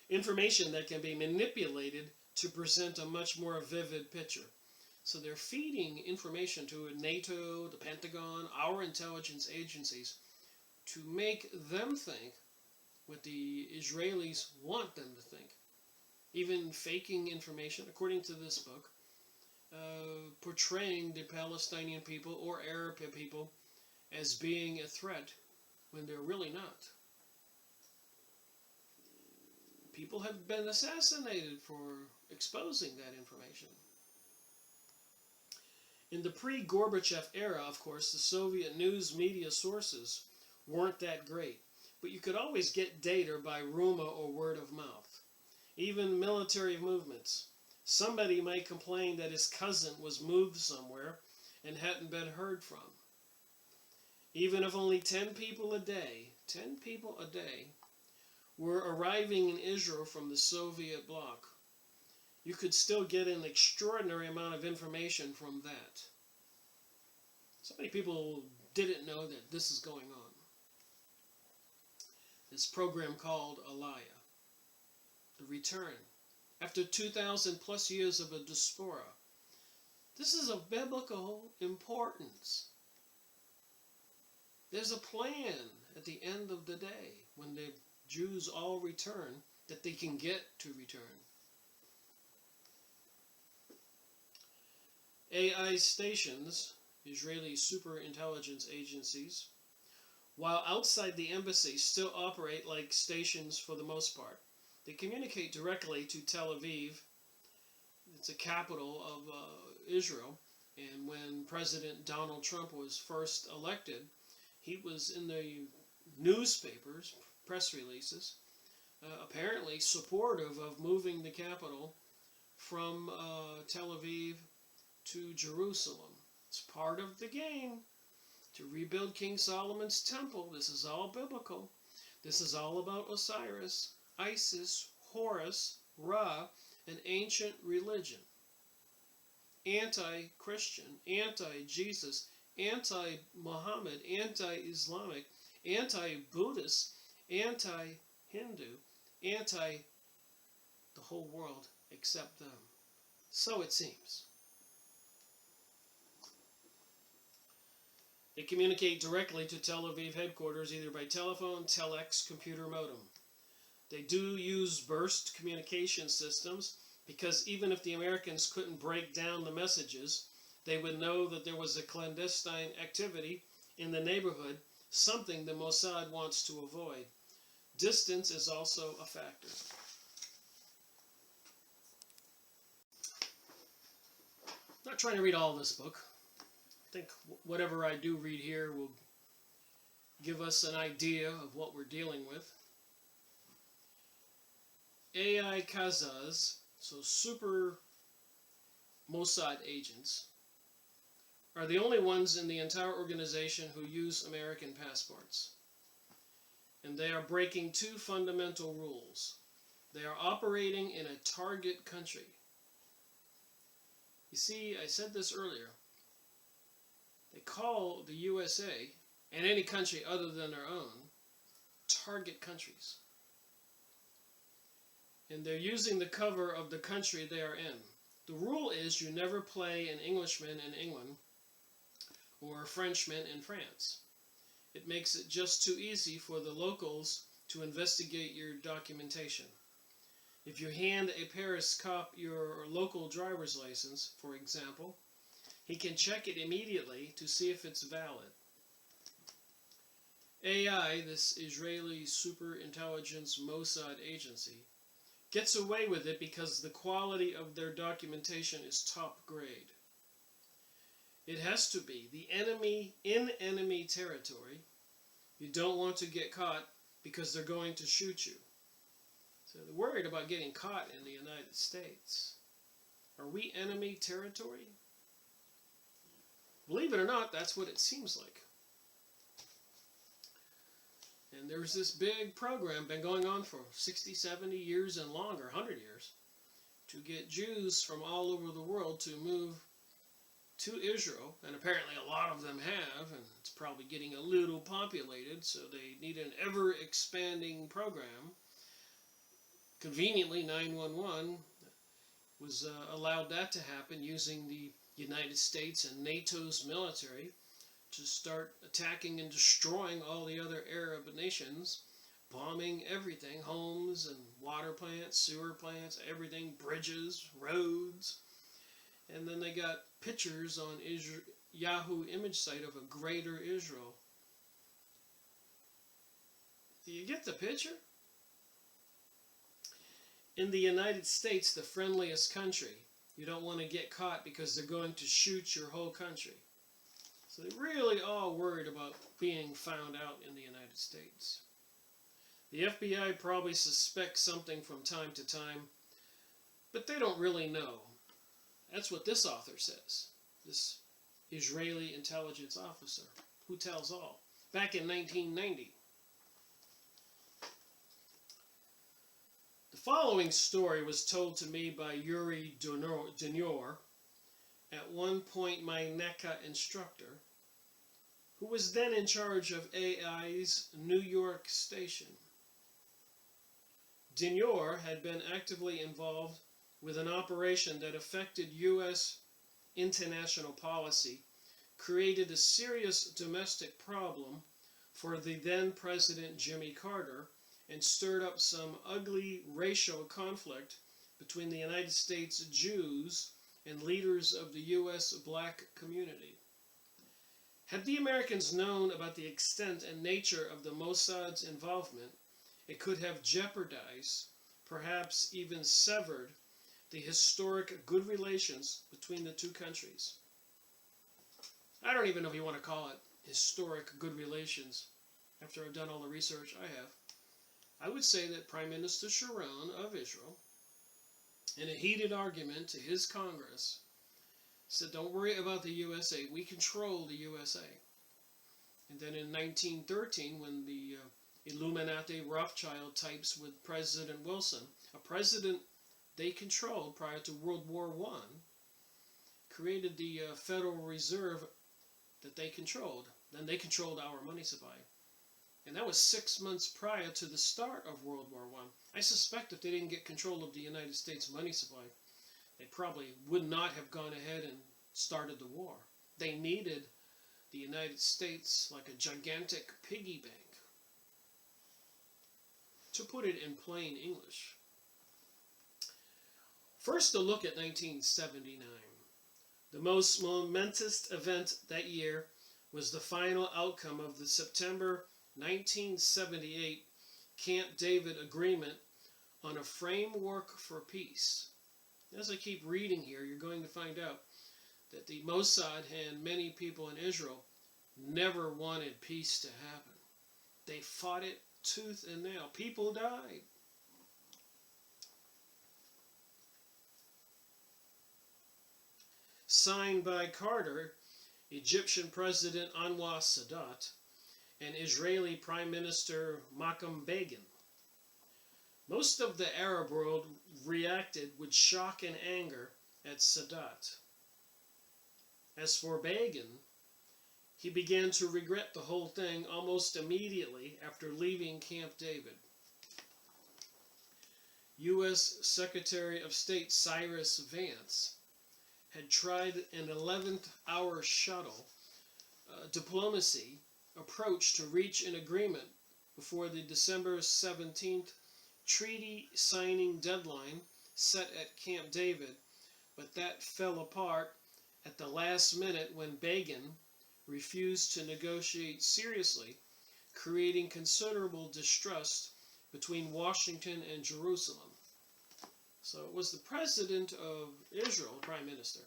Information that can be manipulated to present a much more vivid picture. So they're feeding information to NATO, the Pentagon, our intelligence agencies to make them think what the Israelis want them to think. Even faking information, according to this book, portraying the Palestinian people or Arab people as being a threat when they're really not. People have been assassinated for exposing that information. In the pre-Gorbachev era, of course, the Soviet news media sources weren't that great, but you could always get data by rumor or word of mouth. Even military movements. Somebody might complain that his cousin was moved somewhere and hadn't been heard from. Even if only 10 people a day were arriving in Israel from the Soviet bloc, you could still get an extraordinary amount of information from that. So many people didn't know that this is going on. This program called Aliyah, the return. After 2,000 plus years of a diaspora, this is of biblical importance. There's a plan at the end of the day when the Jews all return that they can get to return. AI stations, Israeli super intelligence agencies, while outside the embassy, still operate like stations for the most part. They communicate directly to Tel Aviv. It's a capital of Israel. And when President Donald Trump was first elected, he was in the newspapers, press releases, apparently supportive of moving the capital from Tel Aviv to Jerusalem. It's part of the game to rebuild King Solomon's temple. This is all biblical. This is all about Osiris, Isis, Horus, Ra, an ancient religion. Anti-Christian, anti-Jesus, anti-Muhammad, anti-Islamic, anti-Buddhist, anti-Hindu, anti the whole world except them. So it seems. They communicate directly to Tel Aviv headquarters either by telephone, telex, computer modem. They do use burst communication systems because even if the Americans couldn't break down the messages, they would know that there was a clandestine activity in the neighborhood, something the Mossad wants to avoid. Distance is also a factor. I'm not trying to read all this book. I think whatever I do read here will give us an idea of what we're dealing with. AI Kazas, so super Mossad agents, are the only ones in the entire organization who use American passports. And they are breaking two fundamental rules. They are operating in a target country. You see, I said this earlier. They call the USA and any country other than their own target countries. And they're using the cover of the country they are in. The rule is you never play an Englishman in England or a Frenchman in France. It makes it just too easy for the locals to investigate your documentation. If you hand a Paris cop your local driver's license, for example, he can check it immediately to see if it's valid. AI, this Israeli super intelligence Mossad agency, gets away with it because the quality of their documentation is top grade. It has to be. The enemy in enemy territory, you don't want to get caught because they're going to shoot you. So they're worried about getting caught in the United States. Are we enemy territory? Believe it or not, that's what it seems like. And there's this big program been going on for 60, 70 years and longer, 100 years, to get Jews from all over the world to move to Israel. And apparently a lot of them have, and it's probably getting a little populated, so they need an ever-expanding program. Conveniently, 911 was allowed that to happen using the United States and NATO's military to start attacking and destroying all the other Arab nations, bombing everything, homes and water plants, sewer plants, everything, bridges, roads. And then they got pictures on Yahoo image site of a greater Israel. Do you get the picture? In the United States, the friendliest country, you don't want to get caught because they're going to shoot your whole country. So they really are worried about being found out in the United States. The FBI probably suspects something from time to time, but they don't really know. That's what this author says, this Israeli intelligence officer who tells all, back in 1990. The following story was told to me by Yuri Dunor, at one point my NECA instructor, who was then in charge of AI's New York station. Dunor had been actively involved with an operation that affected U.S. international policy, created a serious domestic problem for the then President Jimmy Carter, and stirred up some ugly racial conflict between the United States Jews and leaders of the U.S. black community. Had the Americans known about the extent and nature of the Mossad's involvement, it could have jeopardized, perhaps even severed, the historic good relations between the two countries. I don't even know if you want to call it historic good relations after I've done all the research I have. I would say that Prime Minister Sharon of Israel, in a heated argument to his Congress, said, don't worry about the USA, we control the USA. And then in 1913, when the Illuminati Rothschild types with President Wilson, a president they controlled prior to World War I, created the Federal Reserve that they controlled. Then they controlled our money supply. And that was 6 months prior to the start of World War I. I suspect if they didn't get control of the United States money supply, they probably would not have gone ahead and started the war. They needed the United States like a gigantic piggy bank. To put it in plain English. First, a look at 1979. The most momentous event that year was the final outcome of the September 1978 Camp David Agreement on a framework for peace. As I keep reading here, you're going to find out that the Mossad and many people in Israel never wanted peace to happen. They fought it tooth and nail. People died. Signed by Carter, Egyptian President Anwar Sadat, and Israeli Prime Minister Menachem Begin. Most of the Arab world reacted with shock and anger at Sadat. As for Begin, he began to regret the whole thing almost immediately after leaving Camp David. U.S. Secretary of State Cyrus Vance had tried an 11th hour shuttle diplomacy approach to reach an agreement before the December 17th treaty signing deadline set at Camp David, but that fell apart at the last minute when Begin refused to negotiate seriously, creating considerable distrust between Washington and Jerusalem. So it was the President of Israel, Prime Minister,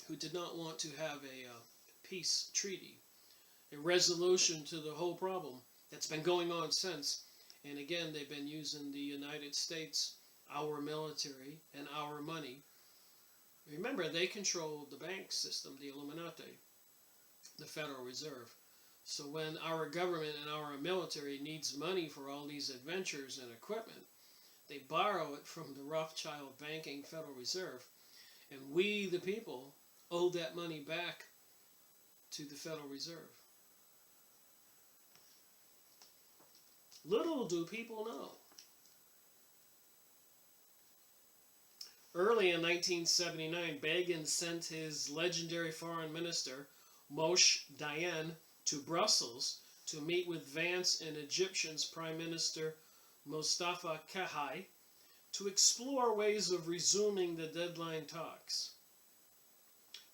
who did not want to have a peace treaty, a resolution to the whole problem that's been going on since. And again, they've been using the United States, our military, and our money. Remember, they control the bank system, the Illuminati, the Federal Reserve. So when our government and our military needs money for all these adventures and equipment, they borrow it from the Rothschild banking Federal Reserve. And we, the people, owe that money back to the Federal Reserve. Little do people know Early in 1979, Begin sent his legendary foreign minister, Moshe Dayan, to Brussels to meet with Vance and Egyptian's Prime Minister Mustafa Kahai to explore ways of resuming the deadline talks.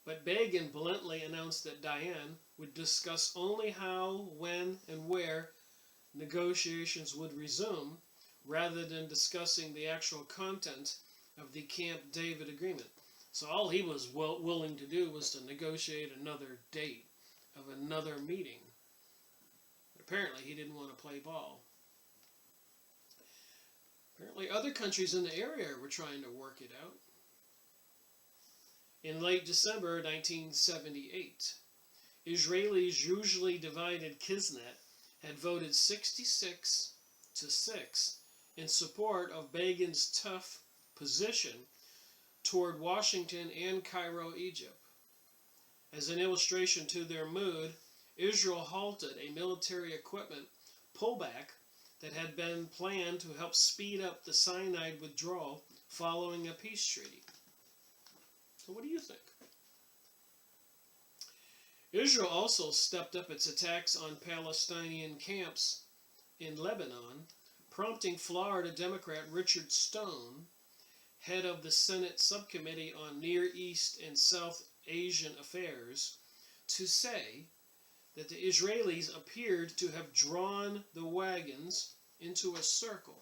But Begin bluntly announced that Dayan would discuss only how, when, and where negotiations would resume, rather than discussing the actual content of the Camp David agreement. So all he was willing to do was to negotiate another date of another meeting. But apparently he didn't want to play ball. Apparently other countries in the area were trying to work it out. In late December 1978, Israelis' usually divided Kisnet had voted 66-6 in support of Begin's tough position toward Washington and Cairo, Egypt. As an illustration to their mood, Israel halted a military equipment pullback that had been planned to help speed up the Sinai withdrawal following a peace treaty. So what do you think? Israel also stepped up its attacks on Palestinian camps in Lebanon, prompting Florida Democrat Richard Stone, head of the Senate Subcommittee on Near East and South Asian Affairs, to say that the Israelis appeared to have drawn the wagons into a circle.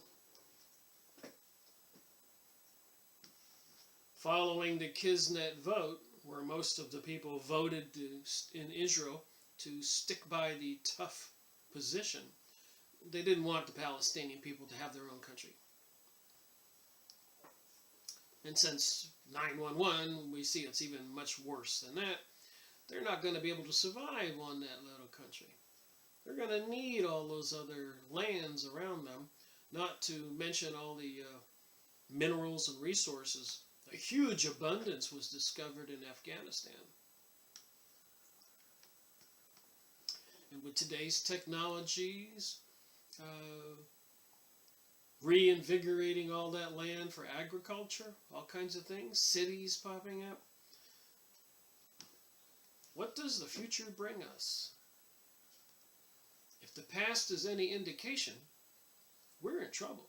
Following the Kisnet vote, where most of the people voted in Israel to stick by the tough position, they didn't want the Palestinian people to have their own country. And since 9/11, we see it's even much worse than that. They're not going to be able to survive on that little country. They're going to need all those other lands around them, not to mention all the minerals and resources. A huge abundance was discovered in Afghanistan. And with today's technologies, reinvigorating all that land for agriculture, all kinds of things, cities popping up. What does the future bring us? If the past is any indication, we're in trouble.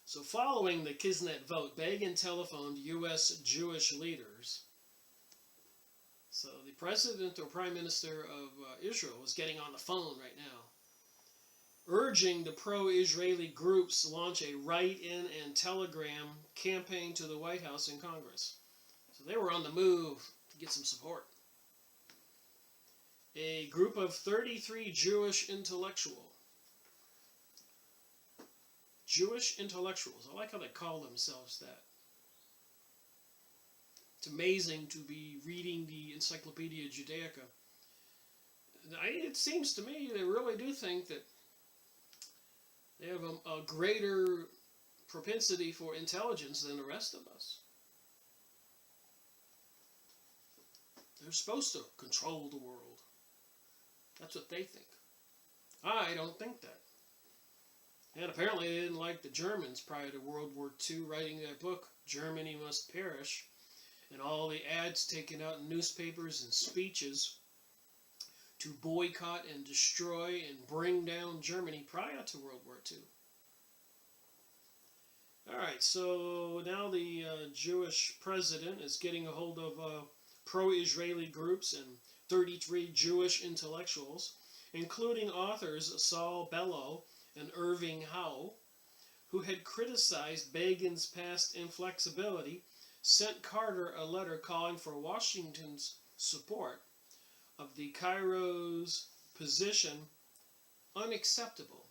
So following the Kisnet vote, Begin telephoned U.S. Jewish leaders. So the president or prime minister of Israel is getting on the phone right now, urging the pro-Israeli groups launch a write-in and telegram campaign to the White House and Congress. So they were on the move to get some support. A group of 33 Jewish intellectuals. I like how they call themselves that. It's amazing to be reading the Encyclopedia Judaica. It seems to me they really do think that they have a greater propensity for intelligence than the rest of us. They're supposed to control the world. That's what they think. I don't think that. And apparently they didn't like the Germans prior to World War II writing that book, Germany Must Perish, and all the ads taken out in newspapers and speeches to boycott and destroy and bring down Germany prior to World War II. Alright, so now the Jewish president is getting a hold of pro-Israeli groups and 33 Jewish intellectuals, including authors Saul Bellow and Irving Howe, who had criticized Begin's past inflexibility, sent Carter a letter calling for Washington's support of the Cairo's position unacceptable.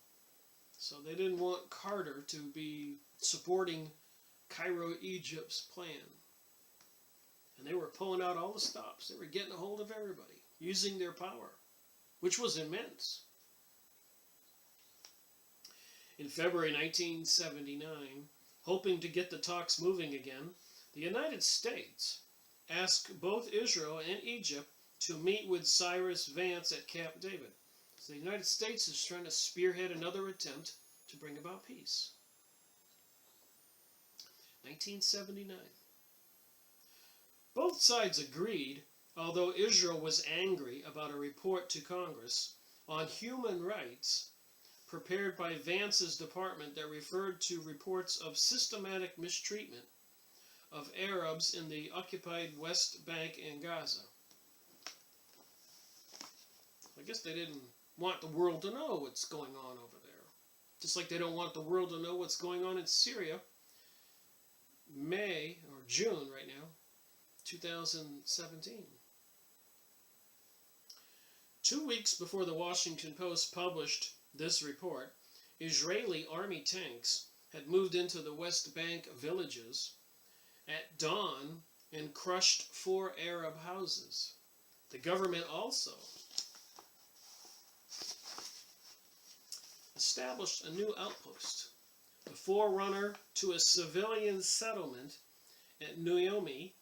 So they didn't want Carter to be supporting Cairo, Egypt's plan. And they were pulling out all the stops. They were getting a hold of everybody, using their power, which was immense. In February 1979, hoping to get the talks moving again, the United States asked both Israel and Egypt to meet with Cyrus Vance at Camp David. So the United States is trying to spearhead another attempt to bring about peace. 1979. Both sides agreed, although Israel was angry about a report to Congress on human rights prepared by Vance's department that referred to reports of systematic mistreatment of Arabs in the occupied West Bank and Gaza. I guess they didn't want the world to know what's going on over there. Just like they don't want the world to know what's going on in Syria. May, or June right now, 2017. 2 weeks before the Washington Post published this report, Israeli army tanks had moved into the West Bank villages at dawn and crushed 4 Arab houses. The government also established a new outpost, the forerunner to a civilian settlement at Naomi,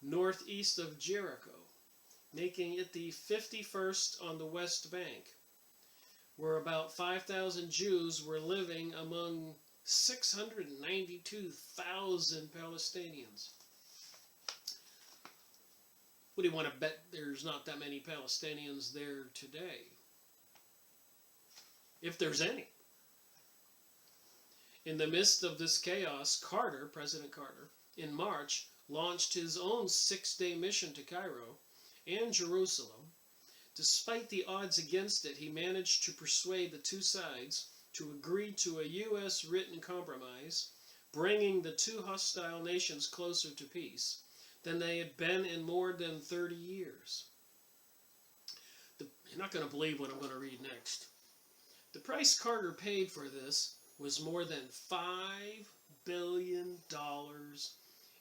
northeast of Jericho, making it the 51st on the West Bank, where about 5,000 Jews were living among 692,000 Palestinians. What do you want to bet there's not that many Palestinians there today? If there's any. In the midst of this chaos, President Carter, in March, launched his own 6-day mission to Cairo and Jerusalem. Despite the odds against it, he managed to persuade the two sides to agree to a U.S. written compromise, bringing the two hostile nations closer to peace than they had been in more than 30 years. You're not going to believe what I'm going to read next. The price Carter paid for this was more than $5 billion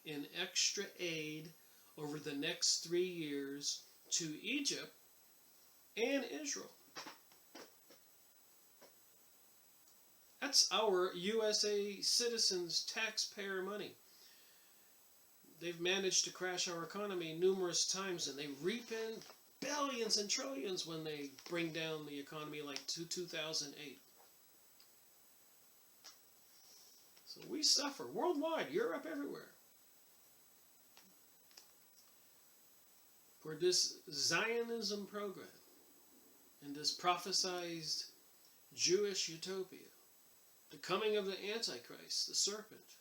in extra aid over the next 3 years to Egypt and Israel. That's our USA citizens' taxpayer money. They've managed to crash our economy numerous times, and they reap in billions and trillions when they bring down the economy like 2008. So we suffer worldwide, Europe, everywhere, for this Zionism program and this prophesized Jewish utopia. The coming of the Antichrist, the serpent,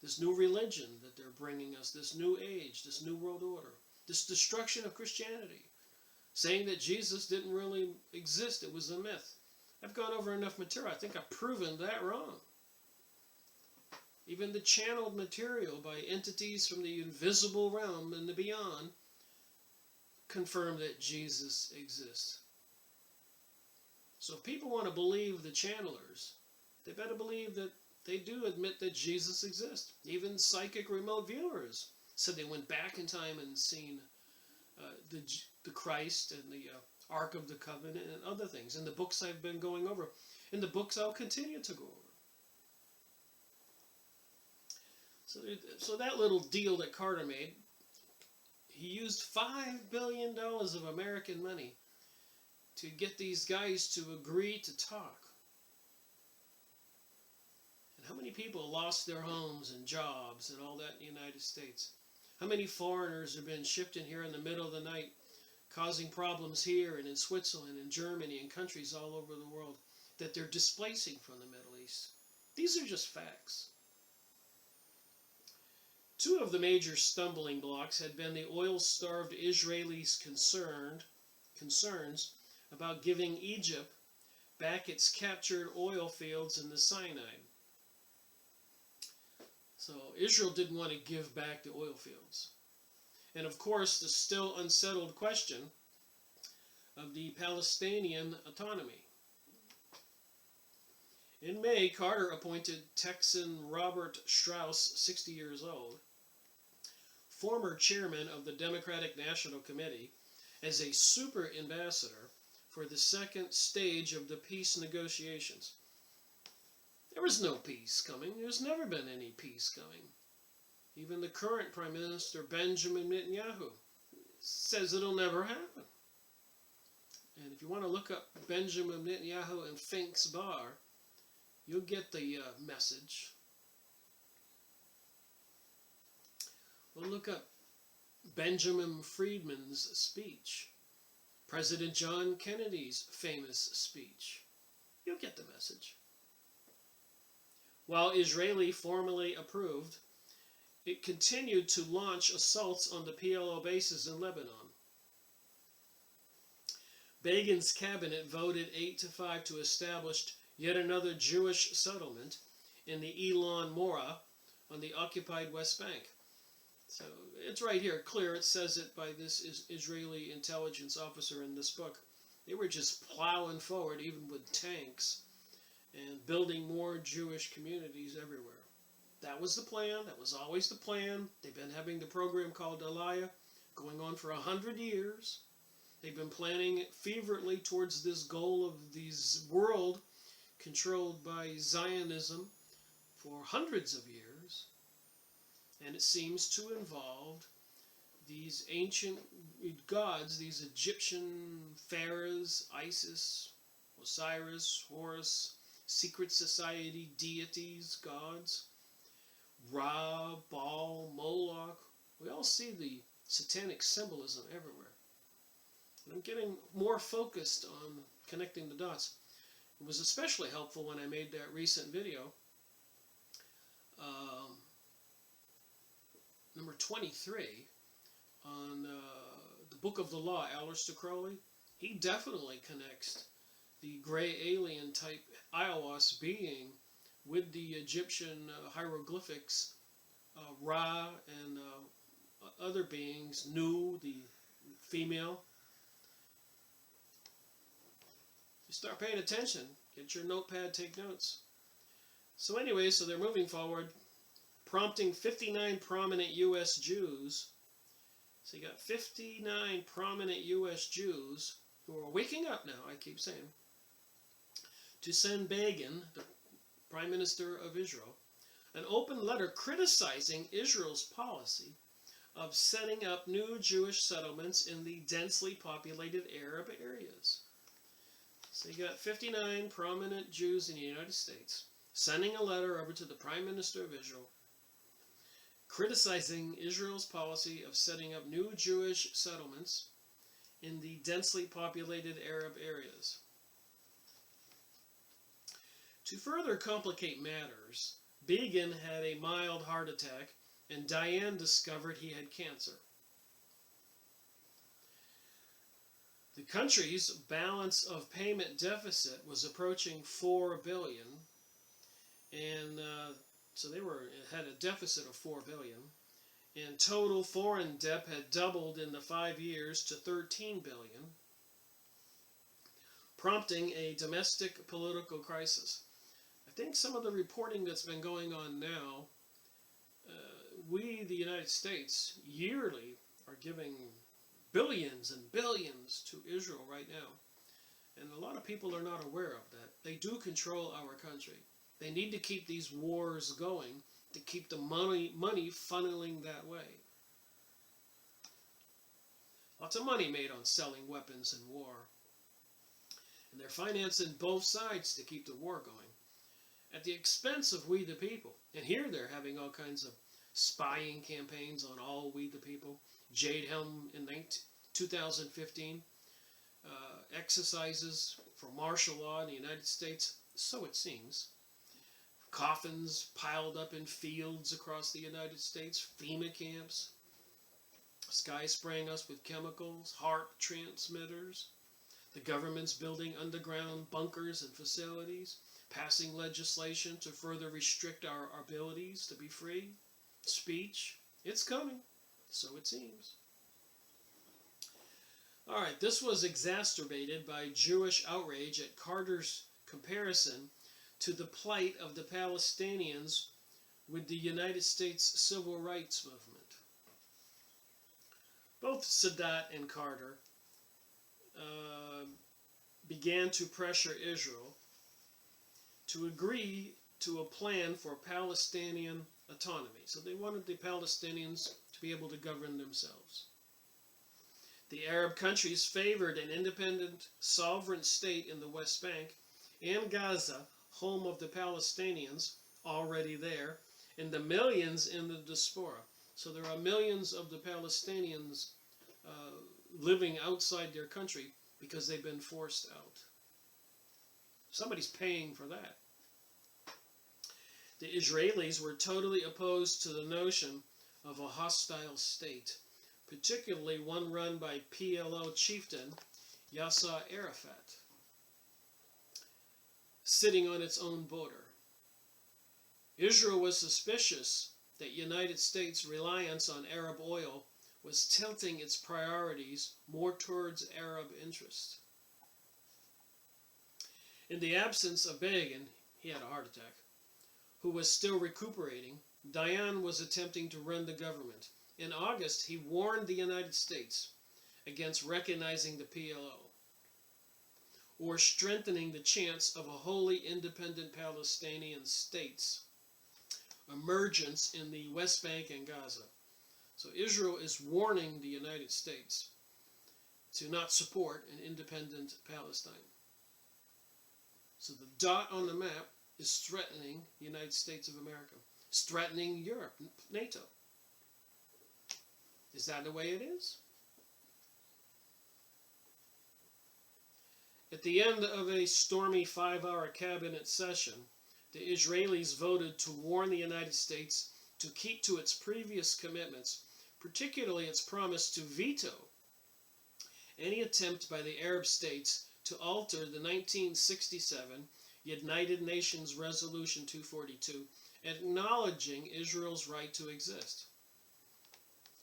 this new religion that they're bringing us, this new age, this new world order, this destruction of Christianity, saying that Jesus didn't really exist, it was a myth. I've gone over enough material. I think I've proven that wrong. Even the channeled material by entities from the invisible realm and the beyond confirm that Jesus exists. So if people want to believe the channelers, they better believe that they do admit that Jesus exists. Even psychic remote viewers said they went back in time and seen the Christ and the Ark of the Covenant and other things. In the books I've been going over. In the books I'll continue to go over. So that little deal that Carter made, he used $5 billion of American money to get these guys to agree to talk. And how many people lost their homes and jobs and all that in the United States? How many foreigners have been shipped in here in the middle of the night, causing problems here and in Switzerland and Germany and countries all over the world that they're displacing from the Middle East? These are just facts. Two of the major stumbling blocks had been the oil-starved Israelis' concerns about giving Egypt back its captured oil fields in the Sinai. So Israel didn't want to give back the oil fields. And of course, the still unsettled question of the Palestinian autonomy. In May, Carter appointed Texan Robert Strauss, 60 years old, former chairman of the Democratic National Committee, as a super ambassador for the second stage of the peace negotiations. There was no peace coming. There's never been any peace coming. Even the current Prime Minister, Benjamin Netanyahu, says it'll never happen. And if you want to look up Benjamin Netanyahu and Fink's Bar, you'll get the message. Well, look up Benjamin Friedman's speech, President John Kennedy's famous speech. You'll get the message. While Israeli formally approved, it continued to launch assaults on the PLO bases in Lebanon. Begin's cabinet voted 8-5 to establish yet another Jewish settlement in the Elon Moreh on the occupied West Bank. So it's right here, clear. It says it by this Israeli intelligence officer in this book. They were just plowing forward, even with tanks, and building more Jewish communities everywhere. That was the plan. That was always the plan. They've been having the program called Aliyah going on for 100 years. They've been planning feverishly towards this goal of this world controlled by Zionism for hundreds of years. And it seems to involve these ancient gods, these Egyptian pharaohs, Isis, Osiris, Horus, secret society deities, gods, Ra, Baal, Moloch. We all see the satanic symbolism everywhere. And I'm getting more focused on connecting the dots. It was especially helpful when I made that recent video, number 23, on the Book of the Law, Aleister Crowley. He definitely connects the gray alien type Aiwass being with the Egyptian hieroglyphics, Ra and other beings, Nu, the female. You start paying attention, get your notepad, take notes. So anyway, so they're moving forward, prompting 59 prominent U.S. Jews. So you got 59 prominent U.S. Jews who are waking up now, I keep saying, to send Begin, the Prime Minister of Israel, an open letter criticizing Israel's policy of setting up new Jewish settlements in the densely populated Arab areas. So you got 59 prominent Jews in the United States sending a letter over to the Prime Minister of Israel criticizing Israel's policy of setting up new Jewish settlements in the densely populated Arab areas. To further complicate matters, Begin had a mild heart attack and Diane discovered he had cancer. The country's balance of payment deficit was approaching $4 billion, and so they had a deficit of $4 billion, and total foreign debt had doubled in the 5 years to $13 billion, prompting a domestic political crisis. I think some of the reporting that's been going on now, we, the United States, yearly are giving billions and billions to Israel right now. And a lot of people are not aware of that. They do control our country. They need to keep these wars going to keep the money funneling that way. Lots of money made on selling weapons and war. And they're financing both sides to keep the war going at the expense of we the people. And here they're having all kinds of spying campaigns on all we the people. Jade Helm in 2015, exercises for martial law in the United States, so it seems. Coffins piled up in fields across the United States, FEMA camps, sky spraying us with chemicals, HARP transmitters, the government's building underground bunkers and facilities, passing legislation to further restrict our abilities to be free, speech. It's coming. So it seems. All right, this was exacerbated by Jewish outrage at Carter's comparison to the plight of the Palestinians with the United States civil rights movement. Both Sadat and Carter began to pressure Israel to agree to a plan for Palestinian autonomy. So they wanted the Palestinians to be able to govern themselves. The Arab countries favored an independent, sovereign state in the West Bank and Gaza, home of the Palestinians already there, and the millions in the diaspora. So there are millions of the Palestinians living outside their country because they've been forced out. Somebody's paying for that. The Israelis were totally opposed to the notion of a hostile state, particularly one run by PLO chieftain Yasser Arafat, sitting on its own border. Israel was suspicious that United States' reliance on Arab oil was tilting its priorities more towards Arab interests. In the absence of Begin, he had a heart attack, who was still recuperating, Dayan was attempting to run the government. In August, he warned the United States against recognizing the PLO or strengthening the chance of a wholly independent Palestinian state's emergence in the West Bank and Gaza. So Israel is warning the United States to not support an independent Palestine. So the dot on the map is threatening the United States of America. It's threatening Europe, NATO. Is that the way it is? At the end of a stormy 5-hour cabinet session, the Israelis voted to warn the United States to keep to its previous commitments, particularly its promise to veto any attempt by the Arab states to alter the 1967 United Nations Resolution 242, acknowledging Israel's right to exist.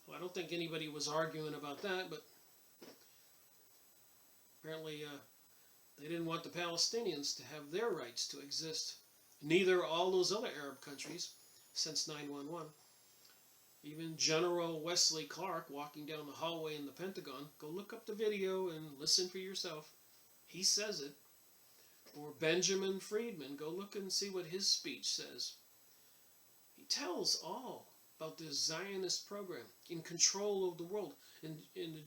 Well, I don't think anybody was arguing about that, but apparently they didn't want the Palestinians to have their rights to exist. Neither all those other Arab countries since 9/11. Even General Wesley Clark walking down the hallway in the Pentagon, go look up the video and listen for yourself. He says it. Or Benjamin Friedman, go look and see what his speech says. He tells all about this Zionist program in control of the world, in the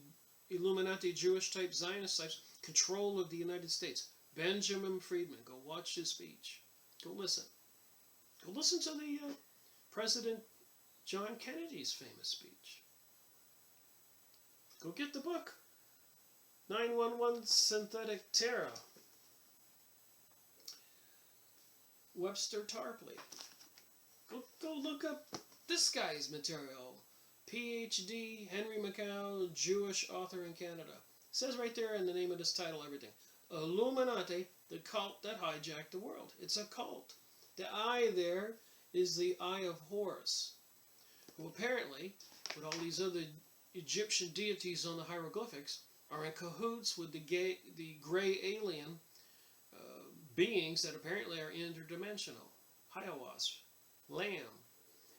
Illuminati Jewish type Zionist types, control of the United States. Benjamin Friedman, go watch his speech. Go listen. Go listen to the President John Kennedy's famous speech. Go get the book, 911 Synthetic Terror. Webster Tarpley. Go look up this guy's material. PhD, Henry Macau, Jewish author in Canada. It says right there in the name of this title everything. Illuminati, the cult that hijacked the world. It's a cult. The eye there is the eye of Horus, who apparently, with all these other Egyptian deities on the hieroglyphics, are in cahoots with the gray alien beings that apparently are interdimensional. Hiawas, Lamb,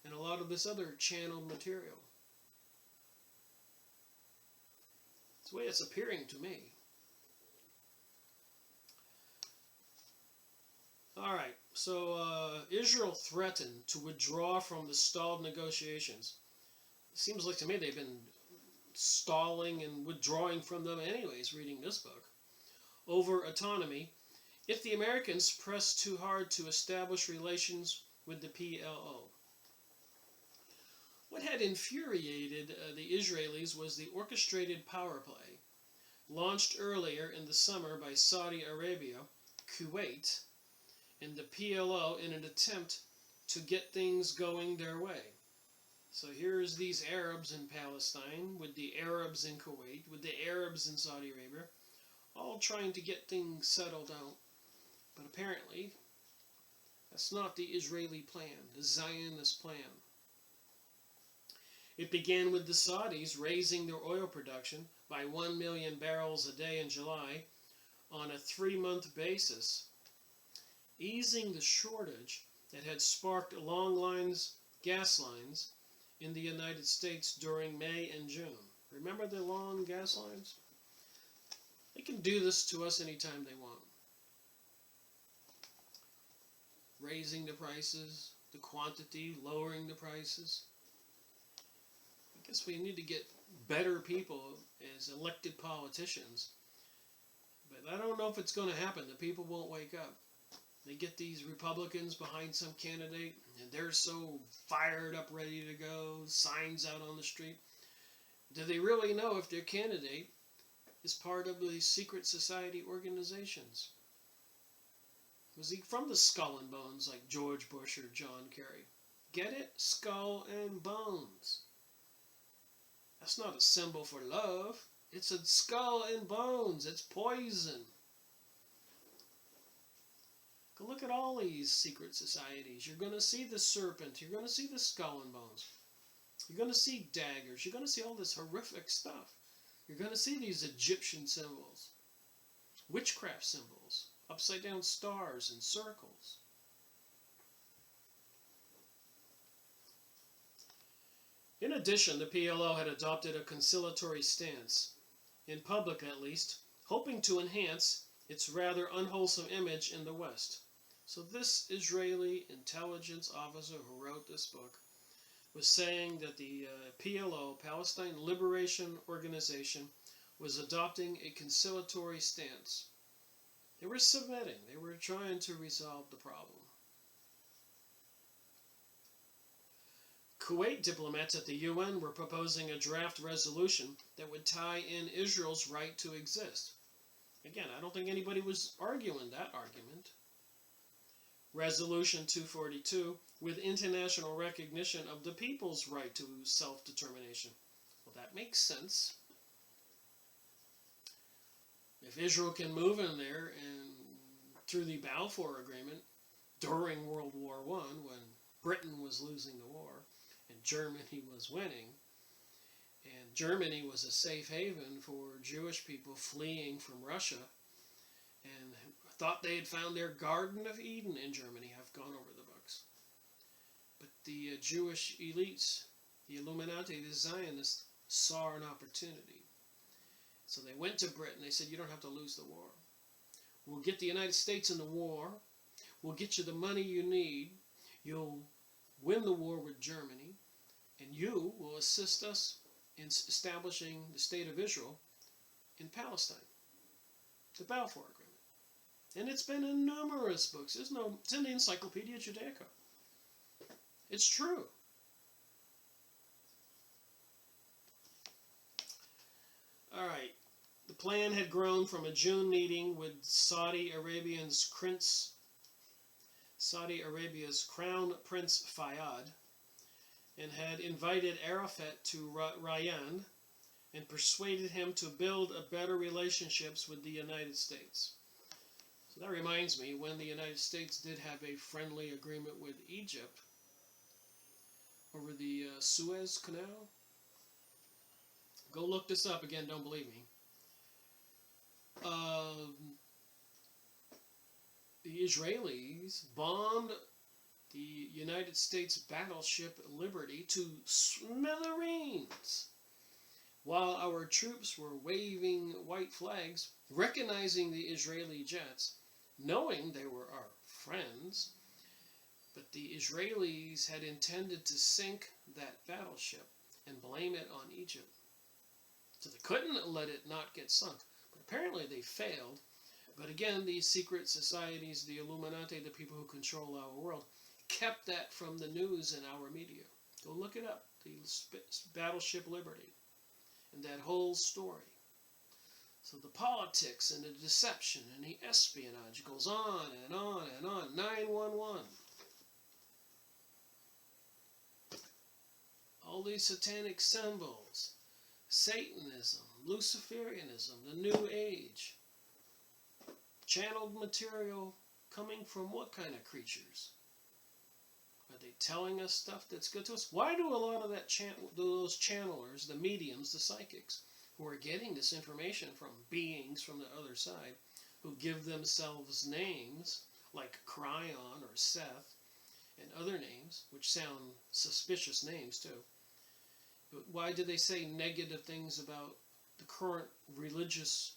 and a lot of this other channeled material. That's the way it's appearing to me. Alright, so Israel threatened to withdraw from the stalled negotiations. It seems like to me they've been stalling and withdrawing from them anyways, reading this book, over autonomy, if the Americans press too hard to establish relations with the PLO. What had infuriated the Israelis was the orchestrated power play, launched earlier in the summer by Saudi Arabia, Kuwait, and the PLO in an attempt to get things going their way. So here's these Arabs in Palestine, with the Arabs in Kuwait, with the Arabs in Saudi Arabia, all trying to get things settled out. But apparently, that's not the Israeli plan, the Zionist plan. It began with the Saudis raising their oil production by 1 million barrels a day in July on a 3-month basis, easing the shortage that had sparked gas lines in the United States during May and June. Remember the long gas lines? They can do this to us anytime they want. Raising the prices, the quantity, lowering the prices. I guess we need to get better people as elected politicians. But I don't know if it's going to happen. The people won't wake up. They get these Republicans behind some candidate, and they're so fired up, ready to go, signs out on the street. Do they really know if their candidate is part of the secret society organizations? Was he from the Skull and Bones like George Bush or John Kerry? Get it? Skull and bones. That's not a symbol for love. It's a skull and bones. It's poison. Go look at all these secret societies. You're going to see the serpent. You're going to see the skull and bones. You're going to see daggers. You're going to see all this horrific stuff. You're going to see these Egyptian symbols, witchcraft symbols, upside down stars and circles. In addition, the PLO had adopted a conciliatory stance, in public at least, hoping to enhance its rather unwholesome image in the West. So this Israeli intelligence officer who wrote this book was saying that the PLO, Palestine Liberation Organization, was adopting a conciliatory stance. They were submitting. They were trying to resolve the problem. Kuwait diplomats at the UN were proposing a draft resolution that would tie in Israel's right to exist. Again, I don't think anybody was arguing that argument. Resolution 242, with international recognition of the people's right to self-determination. Well, that makes sense. If Israel can move in there and through the Balfour Agreement during World War I, when Britain was losing the war and Germany was winning, and Germany was a safe haven for Jewish people fleeing from Russia and thought they had found their Garden of Eden in Germany. I've gone over the books. But the Jewish elites, the Illuminati, the Zionists, saw an opportunity. So they went to Britain. They said, you don't have to lose the war. We'll get the United States in the war. We'll get you the money you need. You'll win the war with Germany. And you will assist us in establishing the State of Israel in Palestine. The Balfour Agreement. And it's been in numerous books. It's in the Encyclopedia Judaica. It's true. All right. The plan had grown from a June meeting with Saudi Arabia's Crown Prince Fayyad, and had invited Arafat to Riyadh and persuaded him to build a better relationships with the United States. So that reminds me, when the United States did have a friendly agreement with Egypt over the Suez Canal. Go look this up again, don't believe me. The Israelis bombed the United States battleship Liberty to smithereens, while our troops were waving white flags, recognizing the Israeli jets, knowing they were our friends. But the Israelis had intended to sink that battleship and blame it on Egypt. So they couldn't let it not get sunk. But apparently they failed. But again, these secret societies, the Illuminati, the people who control our world, kept that from the news and our media. Go look it up, the Battleship Liberty, and that whole story. So the politics and the deception and the espionage goes on and on and on. 911. All these satanic symbols. Satanism, Luciferianism, the New Age. Channeled material coming from what kind of creatures? Are they telling us stuff that's good to us? Why do a lot of those channelers, the mediums, the psychics, who are getting this information from beings from the other side, who give themselves names like Cryon or Seth and other names, which sound suspicious names too? But why do they say negative things about the current religious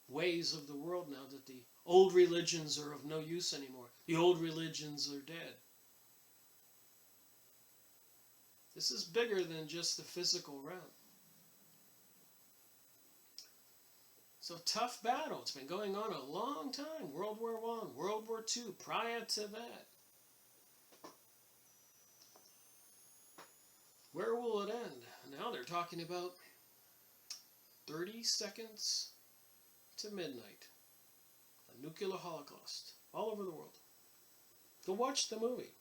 ways of the world now, that the old religions are of no use anymore? The old religions are dead. This is bigger than just the physical realm. So tough battle. It's been going on a long time. World War I, World War II, prior to that. Where will it end? Now they're talking about 30 seconds to midnight. A nuclear holocaust all over the world. Go watch the movie.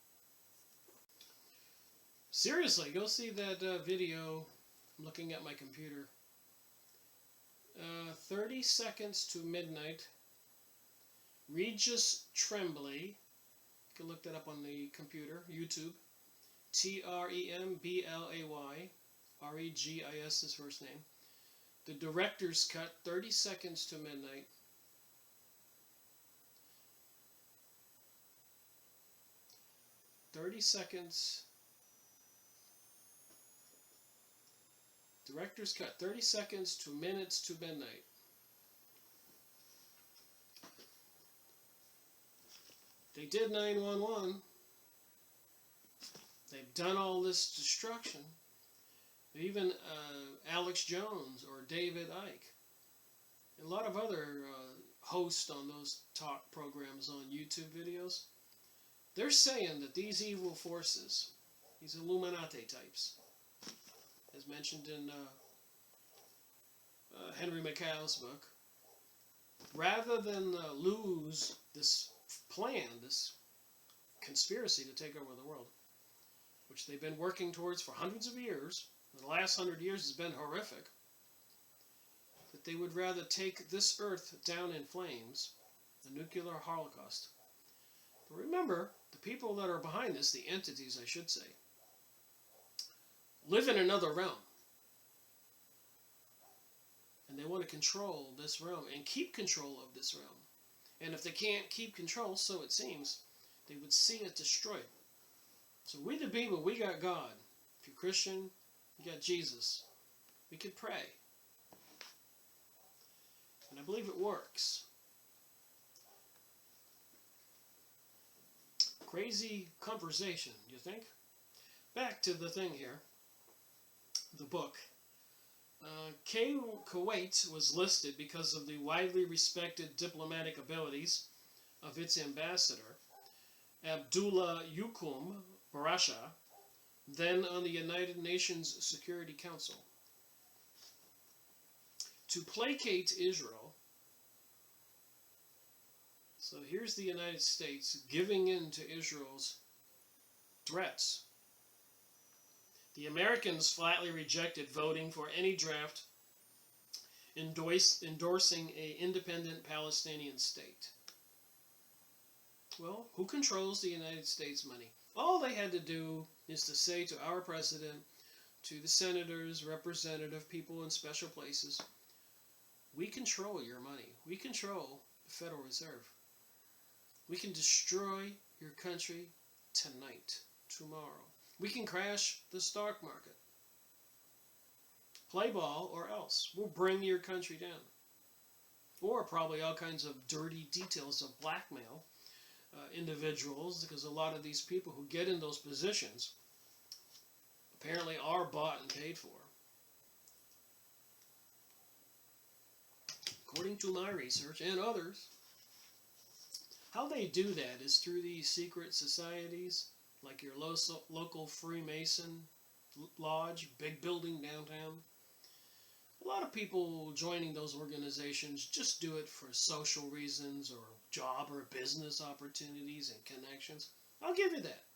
Seriously, go see that video. I'm looking at my computer. 30 seconds to midnight. Regis Tremblay. You can look that up on the computer, YouTube. Tremblay. Regis, his first name. The director's cut, 30 seconds to midnight. "30 seconds. Director's cut, 30 seconds to minutes to midnight. They did 911. They've done all this destruction. Even Alex Jones or David Icke. A lot of other hosts on those talk programs on YouTube videos. They're saying that these evil forces, these Illuminati types, as mentioned in Henry Macau's book, rather than lose this plan, this conspiracy to take over the world, which they've been working towards for hundreds of years, the last 100 years has been horrific, that they would rather take this earth down in flames, the nuclear holocaust. But remember, the people that are behind this, the entities I should say, live in another realm. And they want to control this realm and keep control of this realm. And if they can't keep control, so it seems, they would see it destroyed. So we the people, we got God. If you're Christian, you got Jesus. We could pray. And I believe it works. Crazy conversation, do you think? Back to the thing here. The book. Kuwait was listed because of the widely respected diplomatic abilities of its ambassador, Abdullah Yukum Barasha, then on the United Nations Security Council. To placate Israel, so here's the United States giving in to Israel's threats. The Americans flatly rejected voting for any draft endorsing an independent Palestinian state. Well, who controls the United States money? All they had to do is to say to our president, to the senators, representative people in special places, we control your money. We control the Federal Reserve. We can destroy your country tonight, tomorrow. We can crash the stock market. Play ball or else. We'll bring your country down. Or probably all kinds of dirty details of blackmail individuals, because a lot of these people who get in those positions apparently are bought and paid for. According to my research and others, how they do that is through these secret societies, like your local Freemason lodge, big building downtown. A lot of people joining those organizations just do it for social reasons or job or business opportunities and connections. I'll give you that.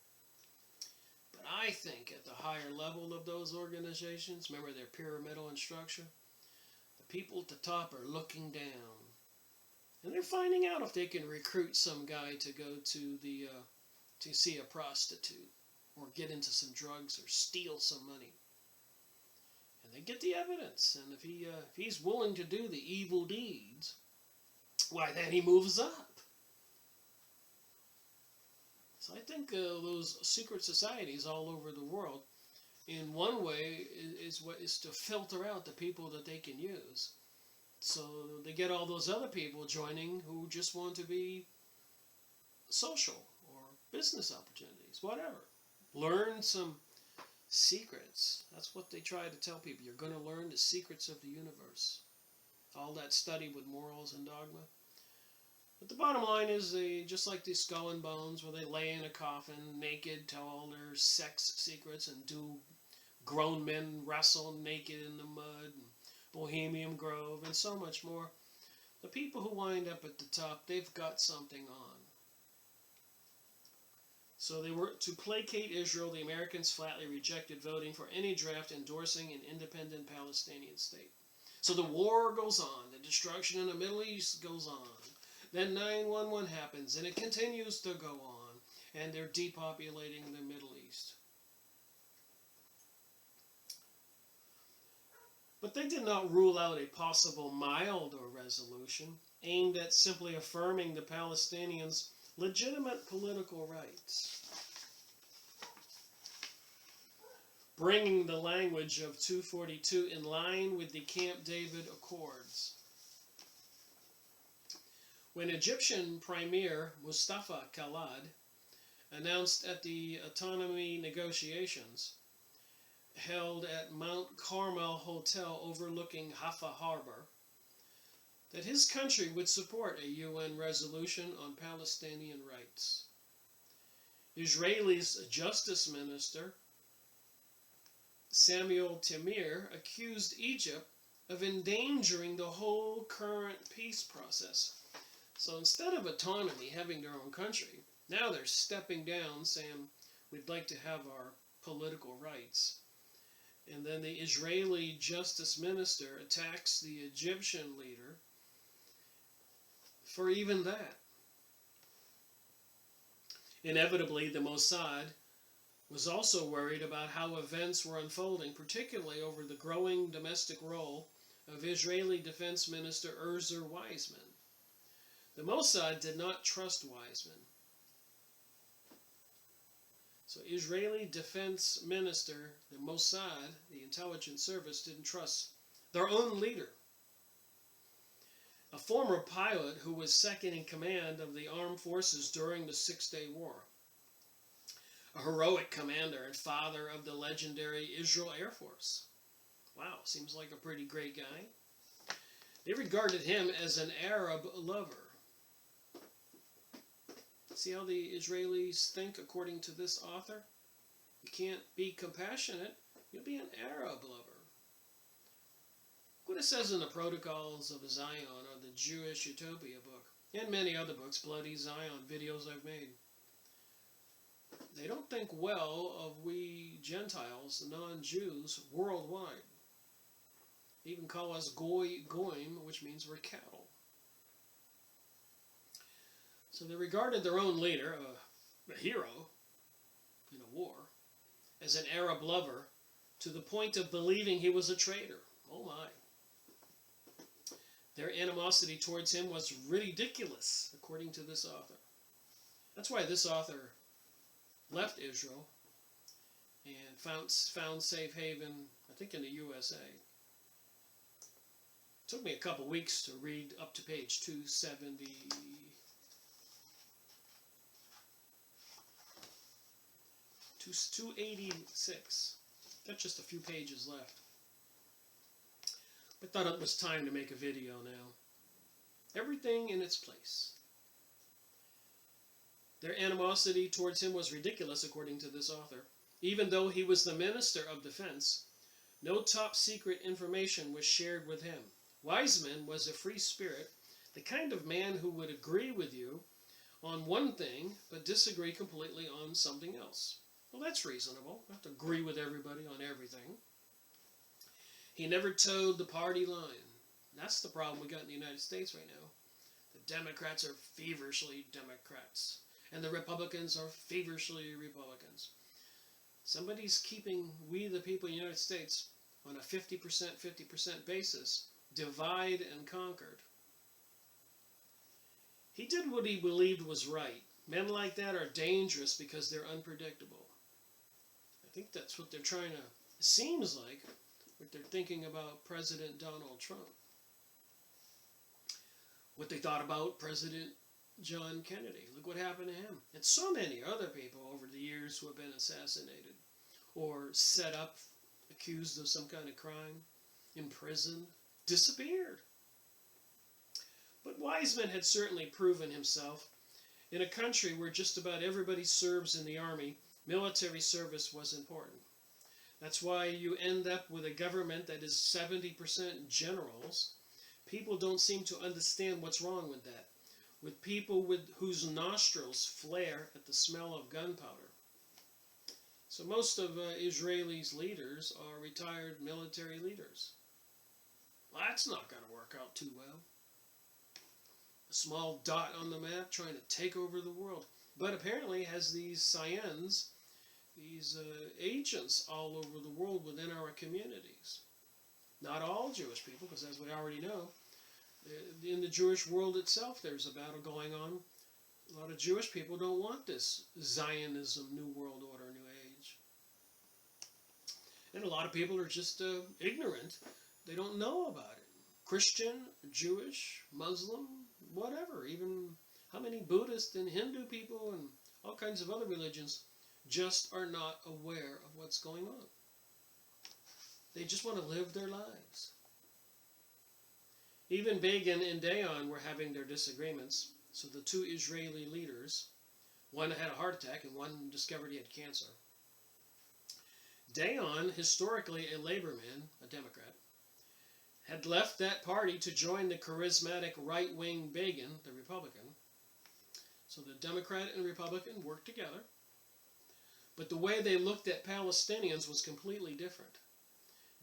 But I think at the higher level of those organizations, remember they're pyramidal in structure, the people at the top are looking down. And they're finding out if they can recruit some guy to go to see a prostitute or get into some drugs or steal some money. And they get the evidence, and if he's willing to do the evil deeds, why then he moves up. So I think those secret societies all over the world, in one way, is to filter out the people that they can use. So they get all those other people joining who just want to be social or business opportunities, whatever. Learn some secrets. That's what they try to tell people. You're going to learn the secrets of the universe. All all that study with morals and dogma. But the bottom line is, they just like the Skull and Bones, where they lay in a coffin naked, tell all their sex secrets, and do grown men wrestle naked in the mud, and Bohemian Grove, and so much more. The people who wind up at the top, they've got something on. So they were to placate Israel. The Americans flatly rejected voting for any draft endorsing an independent Palestinian state. So the war goes on. The destruction in the Middle East goes on. Then 9/11 happens, and it continues to go on, and they're depopulating the Middle East. But they did not rule out a possible milder resolution aimed at simply affirming the Palestinians' legitimate political rights, bringing the language of 242 in line with the Camp David Accords. When Egyptian Premier Mustafa Khalid announced at the autonomy negotiations held at Mount Carmel Hotel overlooking Haifa Harbor that his country would support a UN resolution on Palestinian rights, Israel's Justice Minister Samuel Tamir accused Egypt of endangering the whole current peace process. So instead of autonomy, having their own country, now they're stepping down, saying, we'd like to have our political rights. And then the Israeli Justice Minister attacks the Egyptian leader for even that. Inevitably, the Mossad was also worried about how events were unfolding, particularly over the growing domestic role of Israeli Defense Minister Ezer Weizmann. The Mossad did not trust Weizmann. So Israeli Defense Minister, the Mossad, the intelligence service, didn't trust their own leader. A former pilot who was second in command of the armed forces during the Six-Day War. A heroic commander and father of the legendary Israel Air Force. Wow, seems like a pretty great guy. They regarded him as an Arab lover. See how the Israelis think according to this author? You can't be compassionate, you'll be an Arab lover. Look what it says in the Protocols of Zion, or the Jewish Utopia book, and many other books, Bloody Zion, videos I've made. They don't think well of we Gentiles, the non-Jews, worldwide. They even call us goyim, which means we're cattle. So they regarded their own leader, a hero in a war, as an Arab lover, to the point of believing he was a traitor. Oh my. Their animosity towards him was ridiculous, according to this author. That's why this author left Israel and found safe haven, I think, in the USA. It took me a couple weeks to read up to page 270. 286. Got just a few pages left. I thought it was time to make a video now. Everything in its place. Their animosity towards him was ridiculous, according to this author. Even though he was the Minister of Defense, no top secret information was shared with him. Weizmann was a free spirit, the kind of man who would agree with you on one thing, but disagree completely on something else. Well, that's reasonable. You have to agree with everybody on everything. He never towed the party line. That's the problem we got in the United States right now. The Democrats are feverishly Democrats, and the Republicans are feverishly Republicans. Somebody's keeping we, the people of the United States, on a 50% basis, divide and conquered. He did what he believed was right. Men like that are dangerous because they're unpredictable. I think that's what they're trying to, it seems like, what they're thinking about President Donald Trump. What they thought about President John Kennedy. Look what happened to him. And so many other people over the years who have been assassinated or set up, accused of some kind of crime, imprisoned, disappeared. But Wiseman had certainly proven himself. In a country where just about everybody serves in the army, military service was important. That's why you end up with a government that is 70% generals. People don't seem to understand what's wrong with that. With people whose nostrils flare at the smell of gunpowder. So most of Israel's leaders are retired military leaders. Well, that's not going to work out too well. A small dot on the map trying to take over the world. But apparently has these Syens, these agents all over the world within our communities. Not all Jewish people, because as we already know, in the Jewish world itself there's a battle going on. A lot of Jewish people don't want this Zionism, New World Order, New Age. And a lot of people are just ignorant. They don't know about it. Christian, Jewish, Muslim, whatever. Even how many Buddhist and Hindu people and all kinds of other religions just are not aware of what's going on. They just want to live their lives. Even Begin and Dayan were having their disagreements. So the two Israeli leaders, one had a heart attack and one discovered he had cancer. Dayan, historically a labor man, a Democrat, had left that party to join the charismatic right-wing Begin, the Republican. So the Democrat and Republican worked together. But the way they looked at Palestinians was completely different.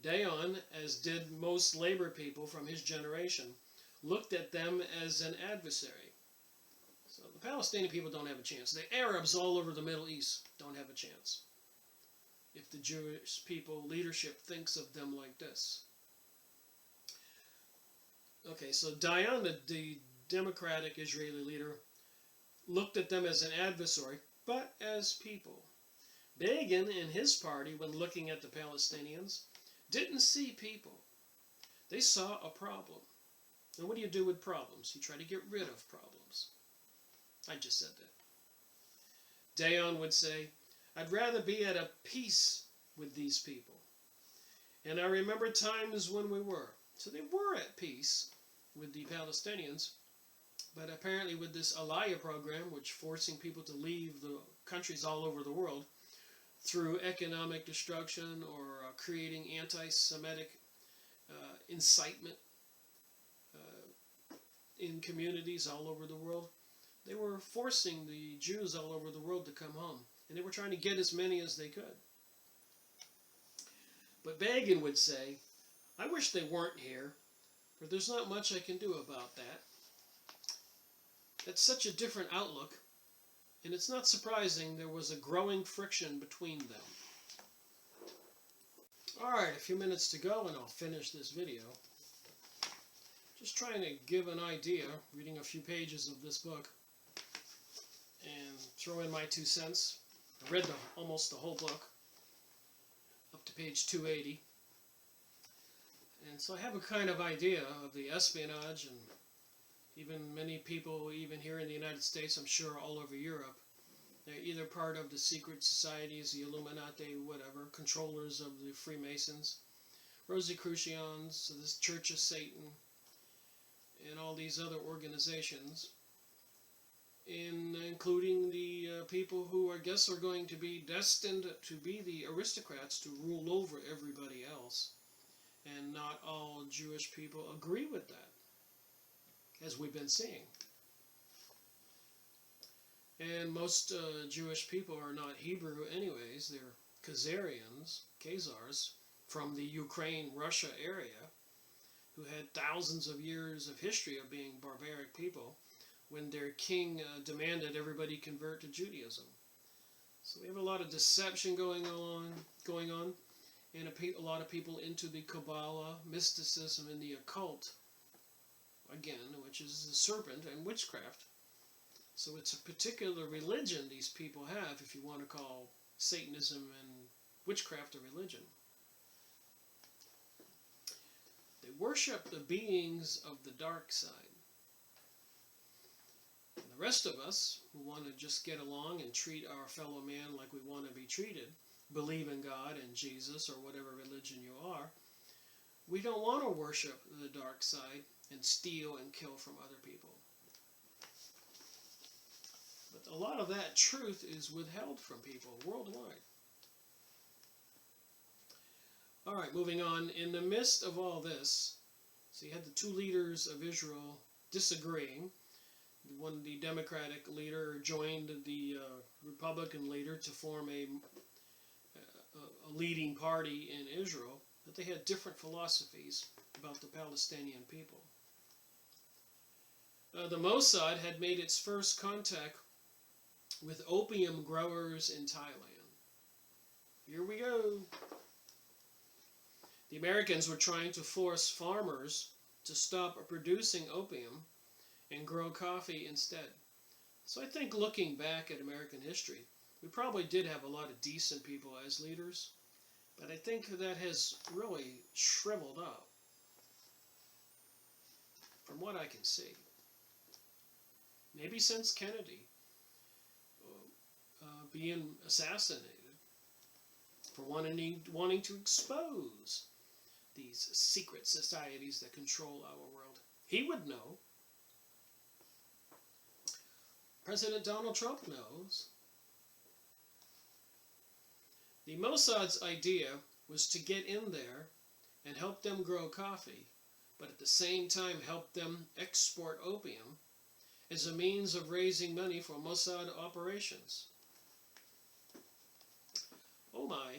Dayan, as did most labor people from his generation, looked at them as an adversary. So the Palestinian people don't have a chance. The Arabs all over the Middle East don't have a chance if the Jewish people leadership thinks of them like this. Okay, so Dayan, the Democratic Israeli leader, looked at them as an adversary, but as people. Begin and his party, when looking at the Palestinians, didn't see people. They saw a problem. And what do you do with problems? You try to get rid of problems. I just said that. Dayan would say, I'd rather be at a peace with these people. And I remember times when we were. So they were at peace with the Palestinians, but apparently with this Aliyah program, which forcing people to leave the countries all over the world through economic destruction or creating anti-Semitic incitement in communities all over the world, they were forcing the Jews all over the world to come home. And they were trying to get as many as they could. But Begin would say, I wish they weren't here, for there's not much I can do about that. That's such a different outlook, and it's not surprising there was a growing friction between them. Alright, a few minutes to go and I'll finish this video. Just trying to give an idea, reading a few pages of this book, and throw in my 2 cents. I read almost the whole book, up to page 280. And so I have a kind of idea of the espionage, and even many people, even here in the United States, I'm sure all over Europe, they're either part of the secret societies, the Illuminati, whatever, controllers of the Freemasons, Rosicrucians, this Church of Satan, and all these other organizations, including the people who I guess are going to be destined to be the aristocrats to rule over everybody else. And not all Jewish people agree with that, as we've been seeing. And most Jewish people are not Hebrew anyways. They're Khazars, from the Ukraine, Russia area, who had thousands of years of history of being barbaric people when their king demanded everybody convert to Judaism. So we have a lot of deception going on, and a lot of people into the Kabbalah, mysticism, and the occult, again, which is the serpent and witchcraft. So it's a particular religion these people have, if you want to call Satanism and witchcraft a religion. They worship the beings of the dark side. And the rest of us, who want to just get along and treat our fellow man like we want to be treated, believe in God and Jesus or whatever religion you are, we don't want to worship the dark side. and steal and kill from other people. But a lot of that truth is withheld from people worldwide. All right, moving on. In the midst of all this, so you had the two leaders of Israel disagreeing. The Democratic leader joined the Republican leader to form a leading party in Israel, but they had different philosophies about the Palestinian people. The Mossad had made its first contact with opium growers in Thailand. Here we go. The Americans were trying to force farmers to stop producing opium and grow coffee instead. So I think looking back at American history, we probably did have a lot of decent people as leaders, but I think that has really shriveled up from what I can see. Maybe since Kennedy being assassinated for wanting to expose these secret societies that control our world. He would know. President Donald Trump knows. The Mossad's idea was to get in there and help them grow coffee, but at the same time help them export opium as a means of raising money for Mossad operations. Oh my.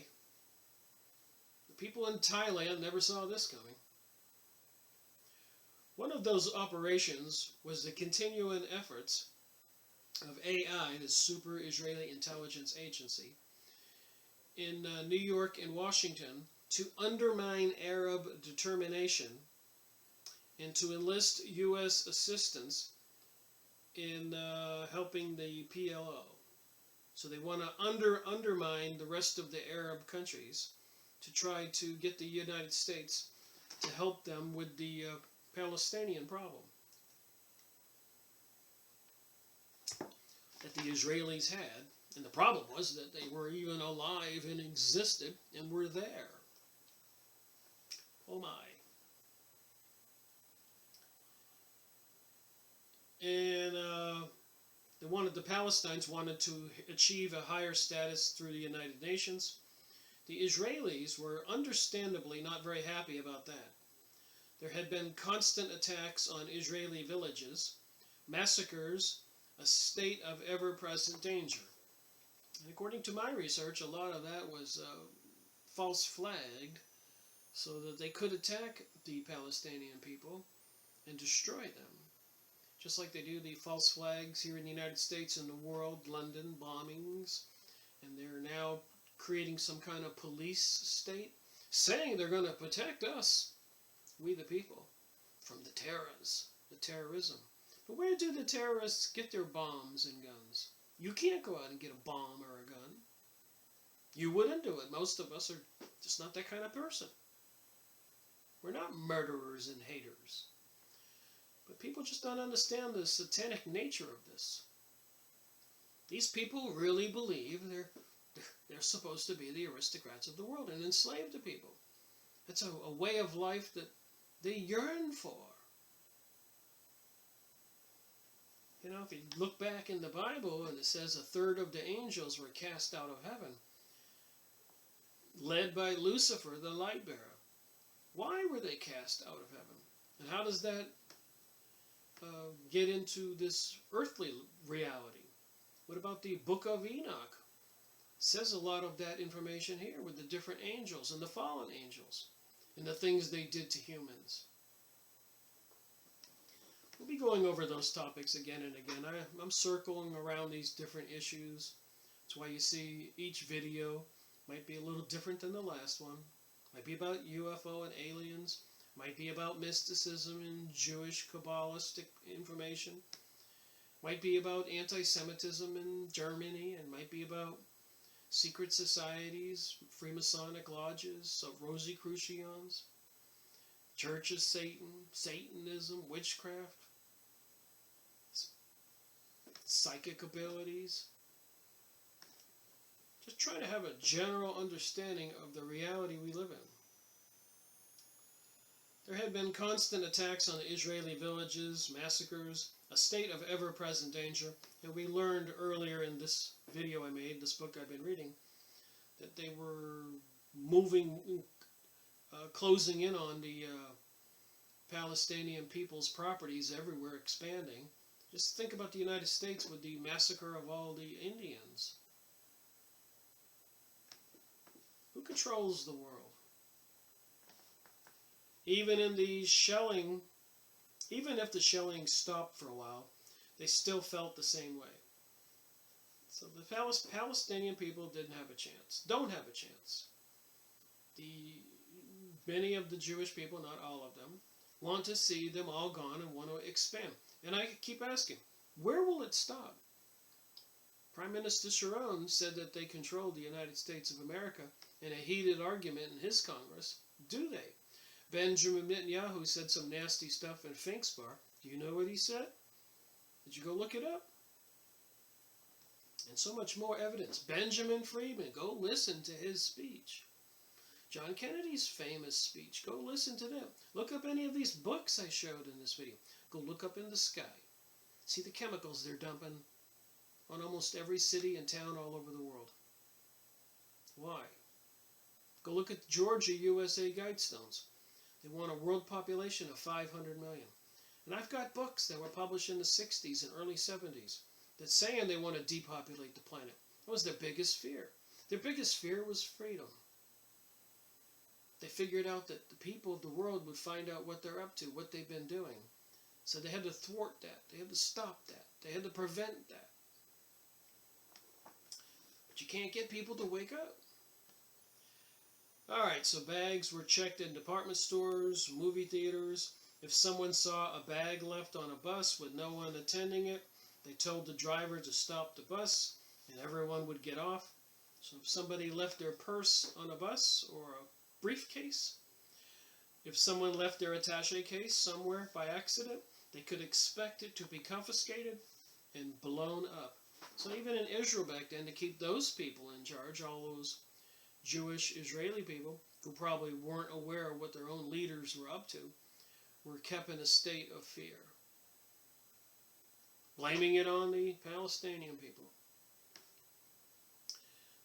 The people in Thailand never saw this coming. One of those operations was the continuing efforts of AI, the Super Israeli Intelligence Agency, in New York and Washington to undermine Arab determination and to enlist U.S. assistance in helping the PLO. So they want to undermine the rest of the Arab countries to try to get the United States to help them with the Palestinian problem that the Israelis had. And the problem was that they were even alive and existed and were there. Oh my. And the Palestinians wanted to achieve a higher status through the United Nations. The Israelis were understandably not very happy about that. There had been constant attacks on Israeli villages, massacres, a state of ever-present danger. And according to my research, a lot of that was false flagged so that they could attack the Palestinian people and destroy them. Just like they do the false flags here in the United States and the world, London bombings, and they're now creating some kind of police state, saying they're going to protect us, we the people, from the terrorism. But where do the terrorists get their bombs and guns? You can't go out and get a bomb or a gun. You wouldn't do it. Most of us are just not that kind of person. We're not murderers and haters. But people just don't understand the satanic nature of this. These people really believe they're supposed to be the aristocrats of the world and enslave the people. It's a way of life that they yearn for. You know, if you look back in the Bible and it says a third of the angels were cast out of heaven, led by Lucifer, the light bearer. Why were they cast out of heaven? And how does that get into this earthly reality? What about the book of Enoch? It says a lot of that information here with the different angels and the fallen angels and the things they did to humans. We'll be going over those topics again and again. I'm circling around these different issues. That's why you see each video might be a little different than the last one. Might be about UFO and aliens. Might be about mysticism and Jewish Kabbalistic information. Might be about anti-Semitism in Germany, and might be about secret societies, Freemasonic lodges, so Rosicrucians, Church of Satan, Satanism, witchcraft, psychic abilities. Just trying to have a general understanding of the reality we live in. There had been constant attacks on Israeli villages, massacres, a state of ever-present danger, and we learned earlier in this video I made, this book I've been reading, that they were moving, closing in on the Palestinian people's properties everywhere, expanding. Just think about the United States with the massacre of all the Indians. Who controls the world? Even in the shelling, even if the shelling stopped for a while, they still felt the same way. So the Palestinian people didn't have a chance, don't have a chance. Many of the Jewish people, not all of them, want to see them all gone and want to expand. And I keep asking, where will it stop? Prime Minister Sharon said that they controlled the United States of America in a heated argument in his Congress. Do they? Benjamin Netanyahu said some nasty stuff in Fink's bar. Do you know what he said? Did you go look it up? And so much more evidence. Benjamin Friedman, go listen to his speech. John Kennedy's famous speech, go listen to them. Look up any of these books I showed in this video. Go look up in the sky. See the chemicals they're dumping on almost every city and town all over the world. Why? Go look at Georgia USA Guidestones. They want a world population of 500 million. And I've got books that were published in the 60s and early 70s that saying they want to depopulate the planet. That was their biggest fear. Their biggest fear was freedom. They figured out that the people of the world would find out what they're up to, what they've been doing. So they had to thwart that. They had to stop that. They had to prevent that. But you can't get people to wake up. Alright, so bags were checked in department stores, movie theaters. If someone saw a bag left on a bus with no one attending it, they told the driver to stop the bus and everyone would get off. So if somebody left their purse on a bus or a briefcase, if someone left their attaché case somewhere by accident, they could expect it to be confiscated and blown up. So even in Israel back then, to keep those people in charge, all those Jewish Israeli people who probably weren't aware of what their own leaders were up to, were kept in a state of fear. Blaming it on the Palestinian people.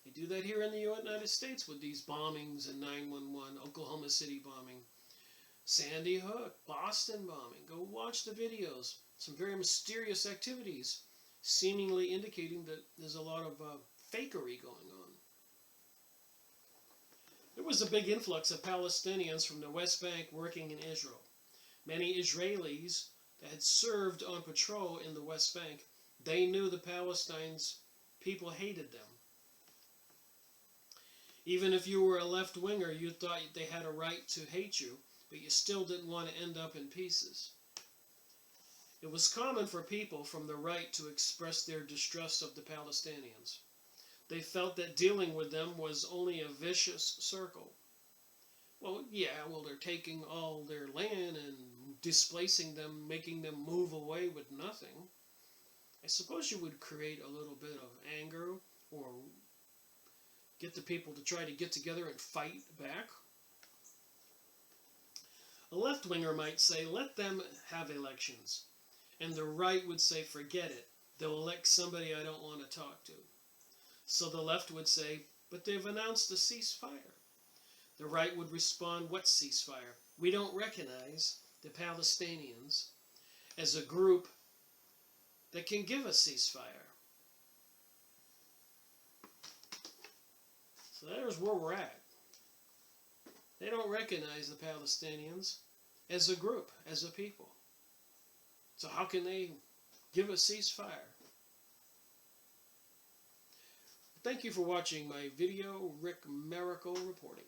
They do that here in the United States with these bombings in 9/11, Oklahoma City bombing, Sandy Hook, Boston bombing. Go watch the videos. Some very mysterious activities seemingly indicating that there's a lot of fakery going on. There was a big influx of Palestinians from the West Bank working in Israel. Many Israelis that had served on patrol in the West Bank, they knew the Palestinians people hated them. Even if you were a left-winger, you thought they had a right to hate you, but you still didn't want to end up in pieces. It was common for people from the right to express their distrust of the Palestinians. They felt that dealing with them was only a vicious circle. Well, they're taking all their land and displacing them, making them move away with nothing. I suppose you would create a little bit of anger or get the people to try to get together and fight back. A left-winger might say, let them have elections. And the right would say, forget it. They'll elect somebody I don't want to talk to. So the left would say, but they've announced a ceasefire. The right would respond, what ceasefire? We don't recognize the Palestinians as a group that can give a ceasefire. So there's where we're at. They don't recognize the Palestinians as a group, as a people. So how can they give a ceasefire? Thank you for watching my video, Rick Miracle reporting.